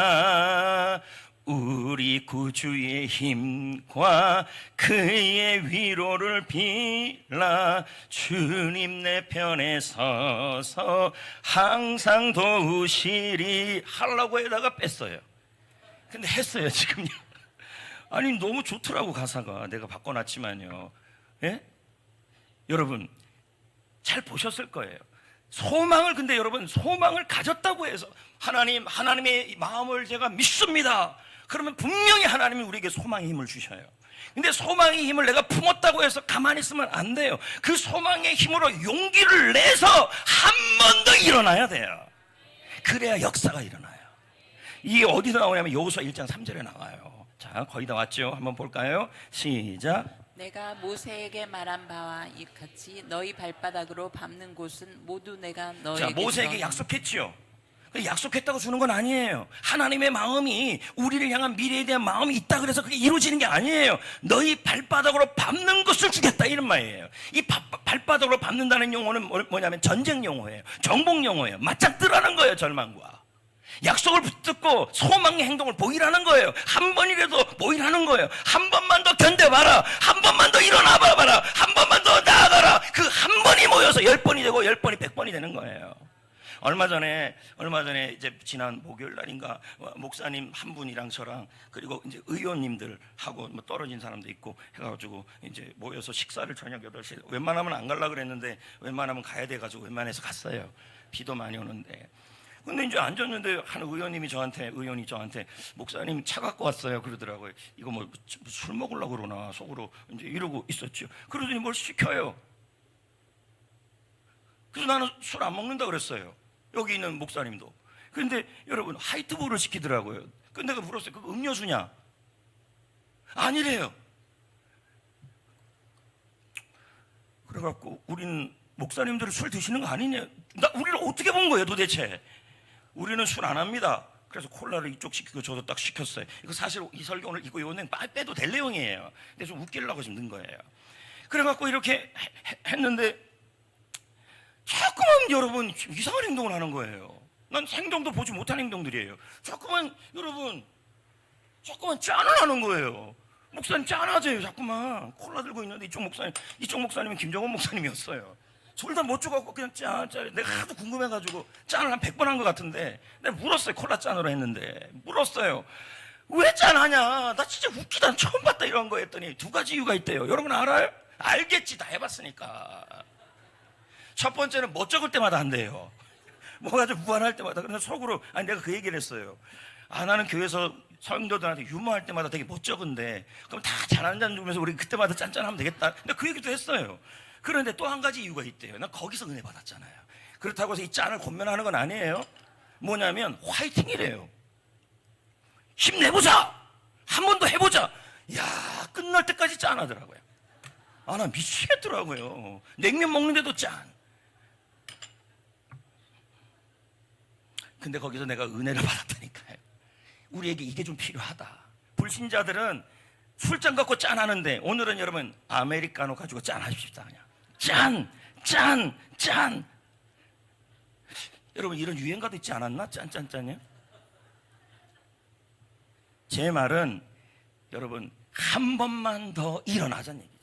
우리 구주의 힘과 그의 위로를 빌라. 주님 내 편에 서서 항상 도우시리. 하려고 해다가 뺐어요. 근데 했어요 지금요. 아니 너무 좋더라고 가사가. 내가 바꿔놨지만요. 예? 여러분 잘 보셨을 거예요. 소망을 근데 여러분 소망을 가졌다고 해서 하나님의 마음을 제가 믿습니다. 그러면 분명히 하나님이 우리에게 소망의 힘을 주셔요. 근데 소망의 힘을 내가 품었다고 해서 가만히 있으면 안 돼요. 그 소망의 힘으로 용기를 내서 한 번 더 일어나야 돼요. 그래야 역사가 일어나요. 이게 어디서 나오냐면 여호수아 1장 3절에 나와요. 자, 거의 다 왔죠? 한번 볼까요? 시작. 내가 모세에게 말한 바와 같이 너희 발바닥으로 밟는 곳은 모두 내가 너에게 자, 모세에게 약속했죠. 약속했다고 주는 건 아니에요. 하나님의 마음이 우리를 향한 미래에 대한 마음이 있다 그래서 그게 이루어지는 게 아니에요. 너희 발바닥으로 밟는 것을 주겠다 이런 말이에요. 이 발바닥으로 밟는다는 용어는 뭐냐면 전쟁 용어예요. 정복 용어예요. 맞짱뜨라는 거예요. 절망과 약속을 붙들고 소망의 행동을 보이라는 거예요. 한 번이라도 보이라는 거예요. 한 번만 더 견뎌봐라. 한 번만 더 일어나 봐라. 한 번만 더 나아가라. 그 한 번이 모여서 10번이 되고 10번이 100번이 되는 거예요. 얼마 전에 이제 지난 목요일 날인가 목사님 한 분이랑 저랑 그리고 이제 의원님들하고 뭐 떨어진 사람도 있고 해가지고 이제 모여서 식사를 저녁 8시에 웬만하면 안 가려고 그랬는데 웬만하면 가야 돼가지고 웬만해서 갔어요. 비도 많이 오는데. 근데 이제 앉았는데 한 의원이 저한테 목사님 차 갖고 왔어요 그러더라고요. 이거 뭐 술 먹으려고 그러나 속으로 이제 이러고 있었죠. 그러더니 뭘 시켜요. 그래서 나는 술 안 먹는다 그랬어요. 여기 있는 목사님도. 그런데 여러분 하이트볼을 시키더라고요. 근데 내가 물었어요. 그거 음료수냐? 아니래요. 그래갖고 우리는 목사님들은 술 드시는 거 아니냐? 우리를 어떻게 본 거예요 도대체? 우리는 술 안 합니다. 그래서 콜라를 이쪽 시키고 저도 딱 시켰어요. 이거 사실 이 설교 오늘 이거 요는 빼도 될 내용이에요. 근데 좀 웃기려고 지금 넣은 거예요. 그래갖고 이렇게 했는데 자꾸만 여러분 이상한 행동을 하는 거예요. 난 행동도 보지 못한 행동들이에요. 자꾸만 짠을 하는 거예요. 목사님 짠하세요. 자꾸만 콜라 들고 있는데 이쪽 목사님은 김정은 목사님이었어요. 둘 다 못 줘갖고 그냥 짠. 내가 하도 궁금해가지고 짠을 한 100번 한 것 같은데 내가 물었어요. 콜라 짠으로 했는데 물었어요. 왜 짠하냐? 나 진짜 웃기다. 처음 봤다 이런 거 했더니 두 가지 이유가 있대요. 여러분 알아요? 알겠지. 다 해봤으니까. 첫 번째는 못 적을 때마다 한대요. 뭐가 좀 무한할 때마다. 그래서 속으로 내가 그 얘기를 했어요. 나는 교회에서 성도들한테 유머할 때마다 되게 못 적은데 그럼 다 잘하는 잔 주면서 우리 그때마다 짠짠하면 되겠다. 근데 그 얘기도 했어요. 그런데 또 한 가지 이유가 있대요. 난 거기서 은혜 받았잖아요. 그렇다고 해서 이 짠을 권면하는 건 아니에요. 뭐냐면 화이팅이래요. 힘내보자. 한 번 더 해보자. 야, 끝날 때까지 짠하더라고요. 나 미치겠더라고요. 냉면 먹는데도 짠. 근데 거기서 내가 은혜를 받았다니까요. 우리에게 이게 좀 필요하다. 불신자들은 술잔 갖고 짠하는데 오늘은 여러분 아메리카노 가지고 짠하십시다. 그냥 짠. 여러분 이런 유행가도 있지 않았나? 짠짠짠이요. 제 말은 여러분 한 번만 더 일어나자는 얘기죠.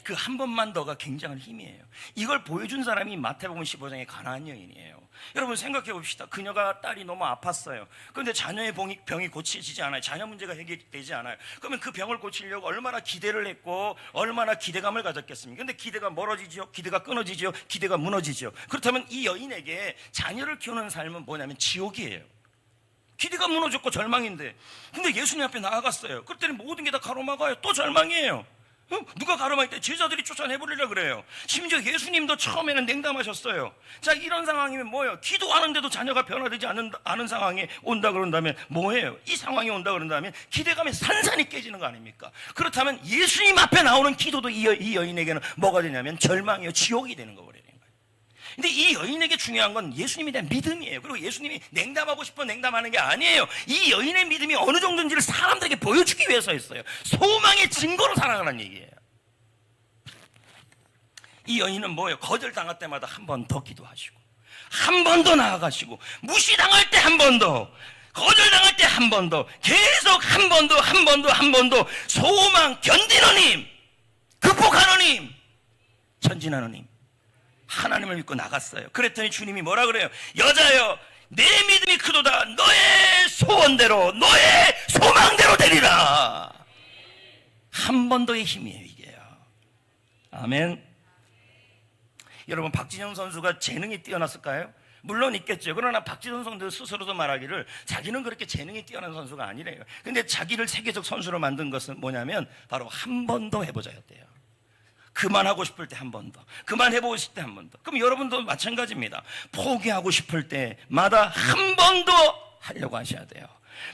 그 한 번만 더가 굉장한 힘이에요. 이걸 보여준 사람이 마태복음 15장의 가나안 여인이에요. 여러분 생각해 봅시다. 그녀가 딸이 너무 아팠어요. 그런데 자녀의 병이 고치지지 않아요. 자녀 문제가 해결되지 않아요. 그러면 그 병을 고치려고 얼마나 기대를 했고 얼마나 기대감을 가졌겠습니까? 근데 기대가 멀어지죠. 기대가 끊어지죠. 기대가 무너지죠. 그렇다면 이 여인에게 자녀를 키우는 삶은 뭐냐면 지옥이에요. 기대가 무너졌고 절망인데 근데 예수님 앞에 나아갔어요. 그랬더니 모든 게 다 가로막아요. 또 절망이에요. 누가 가로막을 때 제자들이 쫓아내버리려 그래요. 심지어 예수님도 처음에는 냉담하셨어요. 자, 이런 상황이면 뭐예요? 기도하는데도 자녀가 변화되지 않은 상황이 온다 그런다면 뭐예요? 이 상황이 온다 그런다면 기대감이 산산이 깨지는 거 아닙니까? 그렇다면 예수님 앞에 나오는 기도도 이 여인에게는 뭐가 되냐면 절망이요, 지옥이 되는 거예요. 근데 이 여인에게 중요한 건 예수님에 대한 믿음이에요. 그리고 예수님이 냉담하고 싶어 냉담하는 게 아니에요. 이 여인의 믿음이 어느 정도인지를 사람들에게 보여주기 위해서 했어요. 소망의 증거로 살아가는 얘기예요. 이 여인은 뭐예요? 거절당할 때마다 한 번 더 기도하시고 한 번 더 나아가시고 무시당할 때 한 번 더 거절당할 때 한 번 더 계속 한 번 더 소망 견디는 힘, 극복하는 힘, 전진하는 힘, 하나님을 믿고 나갔어요. 그랬더니 주님이 뭐라 그래요? 여자여, 내 믿음이 크도다. 너의 소원대로, 너의 소망대로 되리라. 한 번 더의 힘이에요, 이게요. 아멘. 여러분 박진영 선수가 재능이 뛰어났을까요? 물론 있겠죠. 그러나 박진영 선수 스스로도 말하기를 자기는 그렇게 재능이 뛰어난 선수가 아니래요. 근데 자기를 세계적 선수로 만든 것은 뭐냐면 바로 한 번 더 해보자였대요. 그만하고 싶을 때 한 번 더, 그만해보고 싶을 때 한 번 더. 그럼 여러분도 마찬가지입니다. 포기하고 싶을 때마다 한 번 더 하려고 하셔야 돼요.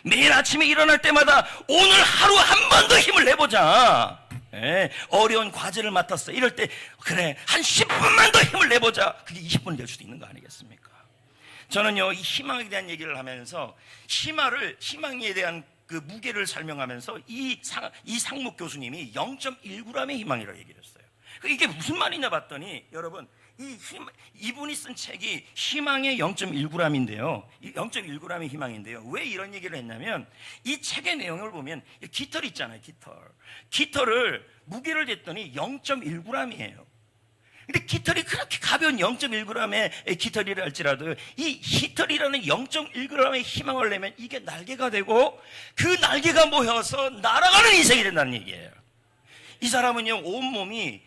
매일 아침에 일어날 때마다 오늘 하루 한 번 더 힘을 내보자. 예, 어려운 과제를 맡았어. 이럴 때 그래 한 10분만 더 힘을 내보자. 그게 20분이 될 수도 있는 거 아니겠습니까? 저는요 이 희망에 대한 얘기를 하면서 희망에 대한 그 무게를 설명하면서 이 상목 교수님이 0.1g의 희망이라고 얘기를 했어요. 이게 무슨 말이냐 봤더니 여러분 이분이 쓴 책이 희망의 0.1g인데요. 0.1g의 희망인데요. 왜 이런 얘기를 했냐면 이 책의 내용을 보면 깃털 있잖아요. 깃털을 무게를 쟀더니 0.1g이에요. 근데 깃털이 그렇게 가벼운 0.1g의 깃털이라 할지라도 이 깃털이라는 0.1g의 희망을 내면 이게 날개가 되고 그 날개가 모여서 날아가는 인생이 된다는 얘기예요. 이 사람은요 온몸이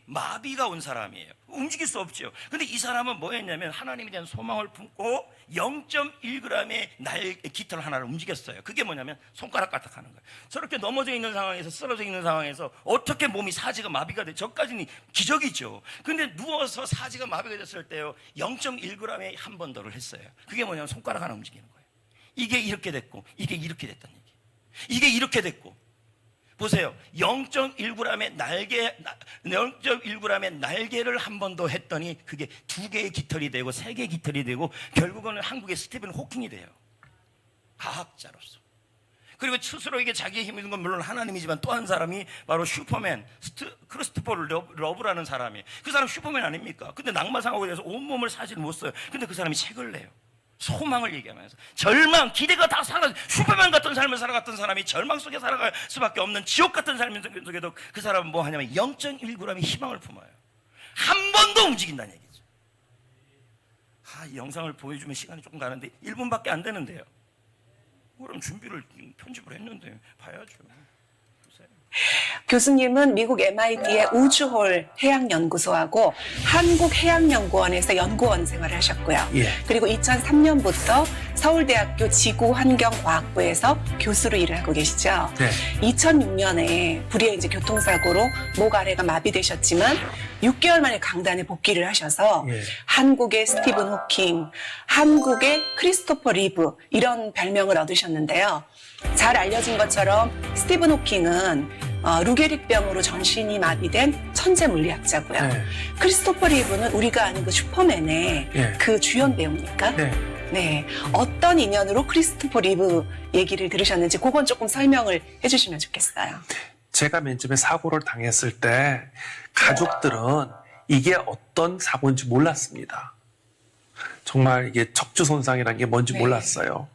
마비가 온 사람이에요. 움직일 수 없죠. 근데 이 사람은 뭐 했냐면 하나님에 대한 소망을 품고 0.1g의 깃털 하나를 움직였어요. 그게 뭐냐면 손가락 까딱하는 거예요. 저렇게 넘어져 있는 상황에서 쓰러져 있는 상황에서 어떻게 몸이 사지가 마비가 돼? 저까지는 기적이죠. 근데 누워서 사지가 마비가 됐을 때요 0.1g의 한 번 더를 했어요. 그게 뭐냐면 손가락 하나 움직이는 거예요. 이게 이렇게 됐고 이게 이렇게 됐다는 얘기예요. 이게 이렇게 됐고 보세요. 0.1g의 날개를 한 번 더 했더니 그게 2개의 깃털이 되고 3개의 깃털이 되고 결국은 한국의 스티븐 호킹이 돼요. 과학자로서. 그리고 스스로에게 자기의 힘이 있는 건 물론 하나님이지만 또 한 사람이 바로 슈퍼맨 크리스토퍼 러브라는 사람이에요. 그 사람 슈퍼맨 아닙니까? 근데 낙마상하고 돼서 온몸을 사실 못 써요. 근데 그 사람이 책을 내요. 소망을 얘기하면서 절망, 기대가 다 사라져. 슈퍼맨 같은 삶을 살아갔던 사람이 절망 속에 살아갈 수밖에 없는 지옥 같은 삶 속에도 그 사람은 뭐 하냐면 0.1g의 희망을 품어요. 한 번 더 움직인다는 얘기죠. 이 영상을 보여주면 시간이 조금 가는데 1분밖에 안 되는데요. 그럼 준비를 편집을 했는데 봐야죠. 교수님은 미국 MIT의 우주홀 해양연구소하고 한국해양연구원에서 연구원 생활을 하셨고요. 예. 그리고 2003년부터 서울대학교 지구환경과학부에서 교수로 일을 하고 계시죠. 네. 2006년에 불의의 이제 교통사고로 목 아래가 마비되셨지만 6개월 만에 강단에 복귀를 하셔서 예. 한국의 스티븐 호킹, 한국의 크리스토퍼 리브 이런 별명을 얻으셨는데요. 잘 알려진 것처럼 스티븐 호킹은 루게릭병으로 전신이 마비된 천재 물리학자고요. 네. 크리스토퍼 리브는 우리가 아는 그 슈퍼맨의 네. 그 주연 배우입니까? 네. 네. 어떤 인연으로 크리스토퍼 리브 얘기를 들으셨는지 그건 조금 설명을 해주시면 좋겠어요. 제가 맨 처음에 사고를 당했을 때 가족들은 이게 어떤 사고인지 몰랐습니다. 정말 이게 척추 손상이라는 게 뭔지 네. 몰랐어요.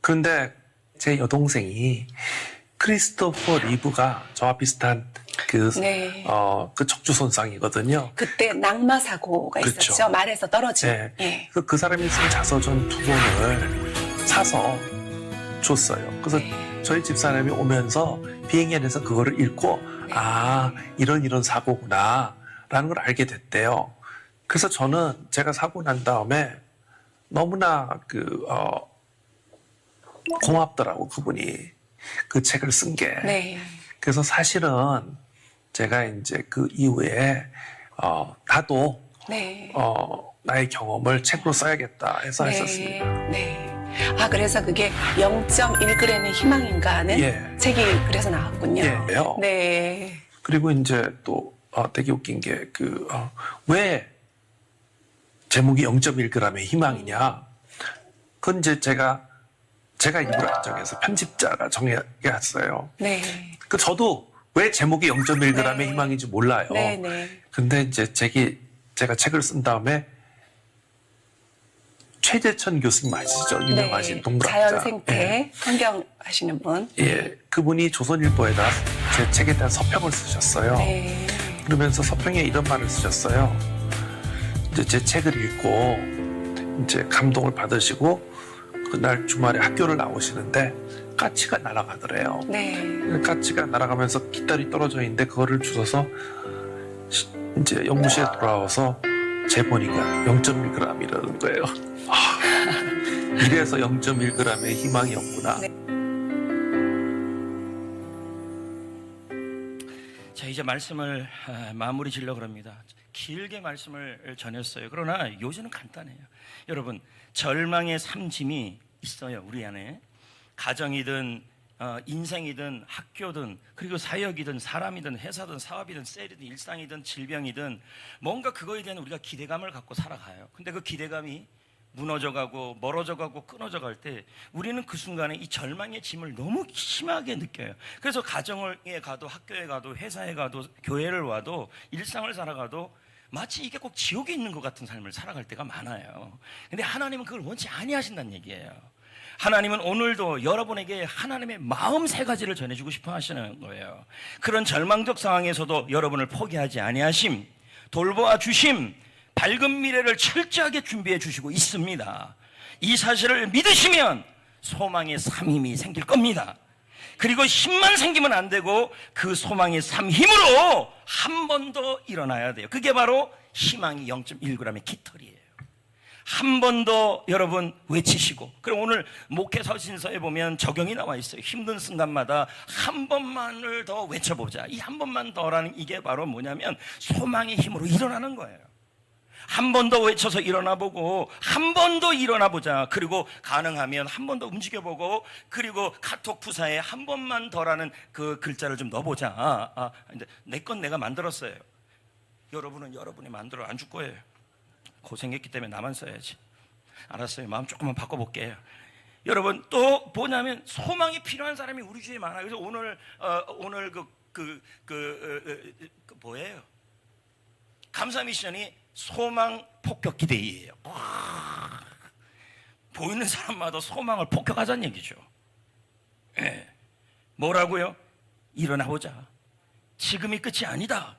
그런데 제 여동생이 크리스토퍼 리브가 저와 비슷한 그 척추 손상이거든요. 그때 낙마 사고가 그렇죠. 있었죠. 말에서 떨어진. 네. 예. 그 사람이 쓴 자서전 2권을 사서 줬어요. 그래서 네. 저희 집사람이 오면서 비행기 안에서 그거를 읽고 네. 이런 사고구나 라는 걸 알게 됐대요. 그래서 저는 제가 사고 난 다음에 너무나 고맙더라고 그분이 그 책을 쓴 게. 네. 그래서 사실은 제가 이제 그 이후에 나도 네. 나의 경험을 책으로 써야겠다 해서 했었습니다. 네. 그래서 그게 0.1g의 희망인가 하는 예. 책이 그래서 나왔군요. 예요. 네. 그리고 이제 또 되게 웃긴 게 왜 제목이 0.1g의 희망이냐? 그건 이제 제가 일부러 안 정해서 편집자가 정해왔어요. 네. 저도 왜 제목이 0.1g의 네. 희망인지 몰라요. 네. 네. 근데 이제 제가 책을 쓴 다음에 최재천 교수님 아시죠? 유명하신 동물학자. 자연 생태 예. 환경 하시는 분. 예, 그분이 조선일보에다 제 책에 대한 서평을 쓰셨어요. 네. 그러면서 서평에 이런 말을 쓰셨어요. 이제 제 책을 읽고 이제 감동을 받으시고 그날 주말에 학교를 나오시는데 까치가 날아가더래요. 네. 까치가 날아가면서 깃털이 떨어져 있는데 그거를 주워서 이제 연구실에 돌아와서 재보니까 0.1g이라는 거예요. 이래서 0.1g의 희망이 없구나. 자, 이제 말씀을 마무리 지려고 합니다. 길게 말씀을 전했어요. 그러나 요지는 간단해요. 여러분, 절망의 삼짐이 있어요, 우리 안에. 가정이든 인생이든 학교든 그리고 사역이든 사람이든 회사든 사업이든 셀이든 일상이든 질병이든 뭔가 그거에 대한 우리가 기대감을 갖고 살아가요. 근데 그 기대감이 무너져가고 멀어져가고 끊어져갈 때 우리는 그 순간에 이 절망의 짐을 너무 심하게 느껴요. 그래서 가정에 가도 학교에 가도 회사에 가도 교회를 와도 일상을 살아가도 마치 이게 꼭 지옥에 있는 것 같은 삶을 살아갈 때가 많아요. 근데 하나님은 그걸 원치 아니하신다는 얘기예요. 하나님은 오늘도 여러분에게 하나님의 마음 세 가지를 전해주고 싶어 하시는 거예요. 그런 절망적 상황에서도 여러분을 포기하지 아니하심, 돌보아 주심, 밝은 미래를 철저하게 준비해 주시고 있습니다. 이 사실을 믿으시면 소망의 삼힘이 생길 겁니다. 그리고 힘만 생기면 안 되고 그 소망의 삼힘으로 한 번 더 일어나야 돼요. 그게 바로 희망이 0.1g의 깃털이에요. 한 번 더 여러분 외치시고, 그럼 오늘 목회서신서에 보면 적용이 나와 있어요. 힘든 순간마다 한 번만을 더 외쳐보자. 이 한 번만 더라는 이게 바로 뭐냐면 소망의 힘으로 일어나는 거예요. 한 번 더 외쳐서 일어나보고 한 번 더 일어나보자. 그리고 가능하면 한 번 더 움직여보고, 그리고 카톡 부사에 한 번만 더라는 그 글자를 좀 넣어보자. 내 건 내가 만들었어요. 여러분은 여러분이 만들어 안 줄 거예요. 고생했기 때문에 나만 써야지. 알았어요. 마음 조금만 바꿔볼게요. 여러분, 또 뭐냐면 소망이 필요한 사람이 우리 주위에 많아요. 그래서 오늘 뭐예요? 감사 미션이 소망 폭격기 데이예요. 보이는 사람마다 소망을 폭격하자는 얘기죠. 네. 뭐라고요? 일어나보자. 지금이 끝이 아니다.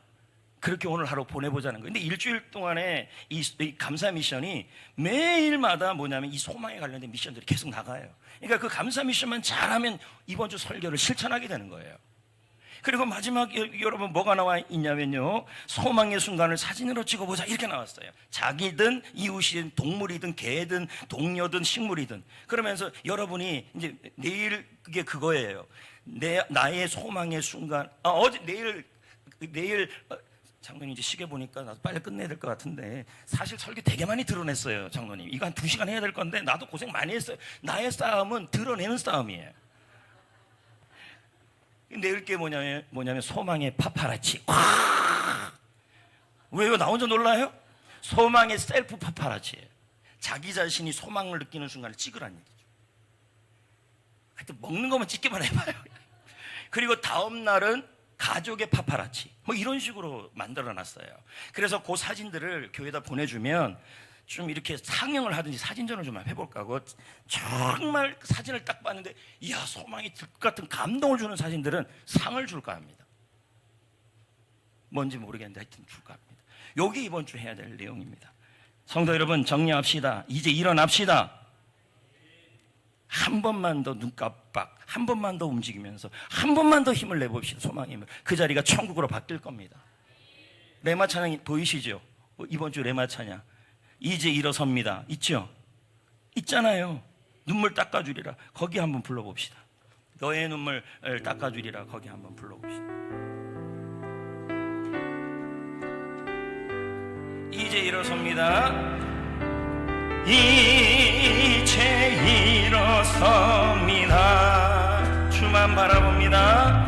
그렇게 오늘 하루 보내보자는 거예요. 근데 일주일 동안에 이 감사 미션이 매일마다 뭐냐면 이 소망에 관련된 미션들이 계속 나가요. 그러니까 그 감사 미션만 잘하면 이번 주 설교를 실천하게 되는 거예요. 그리고 마지막 여러분 뭐가 나와 있냐면요, 소망의 순간을 사진으로 찍어보자 이렇게 나왔어요. 자기든 이웃이든 동물이든 개든 동료든 식물이든. 그러면서 여러분이 이제 내일 그게 그거예요. 나의 소망의 순간. 내일 장로님 이제 시계 보니까 나도 빨리 끝내야 될 것 같은데, 사실 설교 되게 많이 드러냈어요. 장로님 이거 한 2시간 해야 될 건데 나도 고생 많이 했어요. 나의 싸움은 드러내는 싸움이에요. 내일 게 뭐냐면 소망의 파파라치. 왜요? 나 혼자 놀라요? 소망의 셀프 파파라치예요. 자기 자신이 소망을 느끼는 순간을 찍으라는 얘기죠. 하여튼 먹는 것만 찍기만 해봐요. 그리고 다음 날은 가족의 파파라치, 뭐 이런 식으로 만들어놨어요. 그래서 그 사진들을 교회에다 보내주면 좀 이렇게 상영을 하든지 사진전을 좀 해볼까 하고, 정말 사진을 딱 봤는데 이야 소망이 들 것 같은 감동을 주는 사진들은 상을 줄까 합니다. 뭔지 모르겠는데 하여튼 줄까 합니다. 여기 이번 주 해야 될 내용입니다. 성도 여러분, 정리합시다. 이제 일어납시다. 한 번만 더 눈 깜빡, 한 번만 더 움직이면서 한 번만 더 힘을 내봅시다. 소망의 힘을. 그 자리가 천국으로 바뀔 겁니다. 레마 찬양 보이시죠? 이번 주 레마 찬양 이제 일어섭니다. 있죠? 있잖아요. 눈물 닦아주리라. 거기 한번 불러봅시다. 너의 눈물 닦아주리라. 거기 한번 불러봅시다. 이제 일어섭니다. 이제 일어섭니다. 주만 바라봅니다.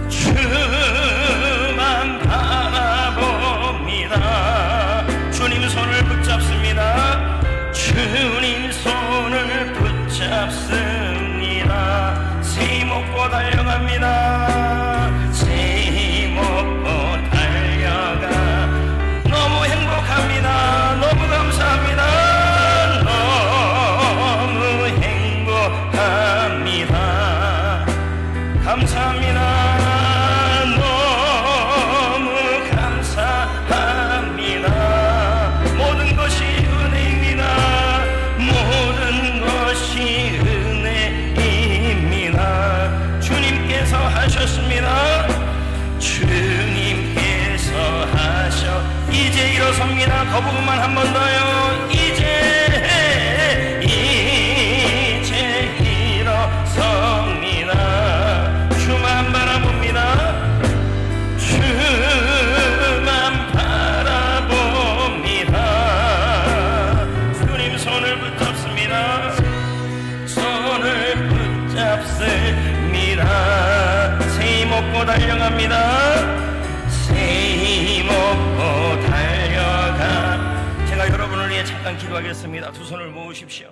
주만 바라봅니다. 주님 손을 붙잡습니다. 주님 손을 붙잡습니다. 새 먹고 달려갑니다. 새 먹고 달려가. 너무 행복합니다. 너무 감사합니다. 너무 행복합니다. 감사합니다. 모든 것이 은혜입니다. 모든 것이 은혜. 부분만 한 번 더요. 이제 일어섭니다. 주만 바라봅니다. 주만 바라봅니다. 주님 손을 붙잡습니다. 손을 붙잡습니다. 새 먹고 달려갑니다. 새 먹고 달려가. 제가 여러분을 위해 잠깐 기도하겠습니다. 두 손을 모으십시오.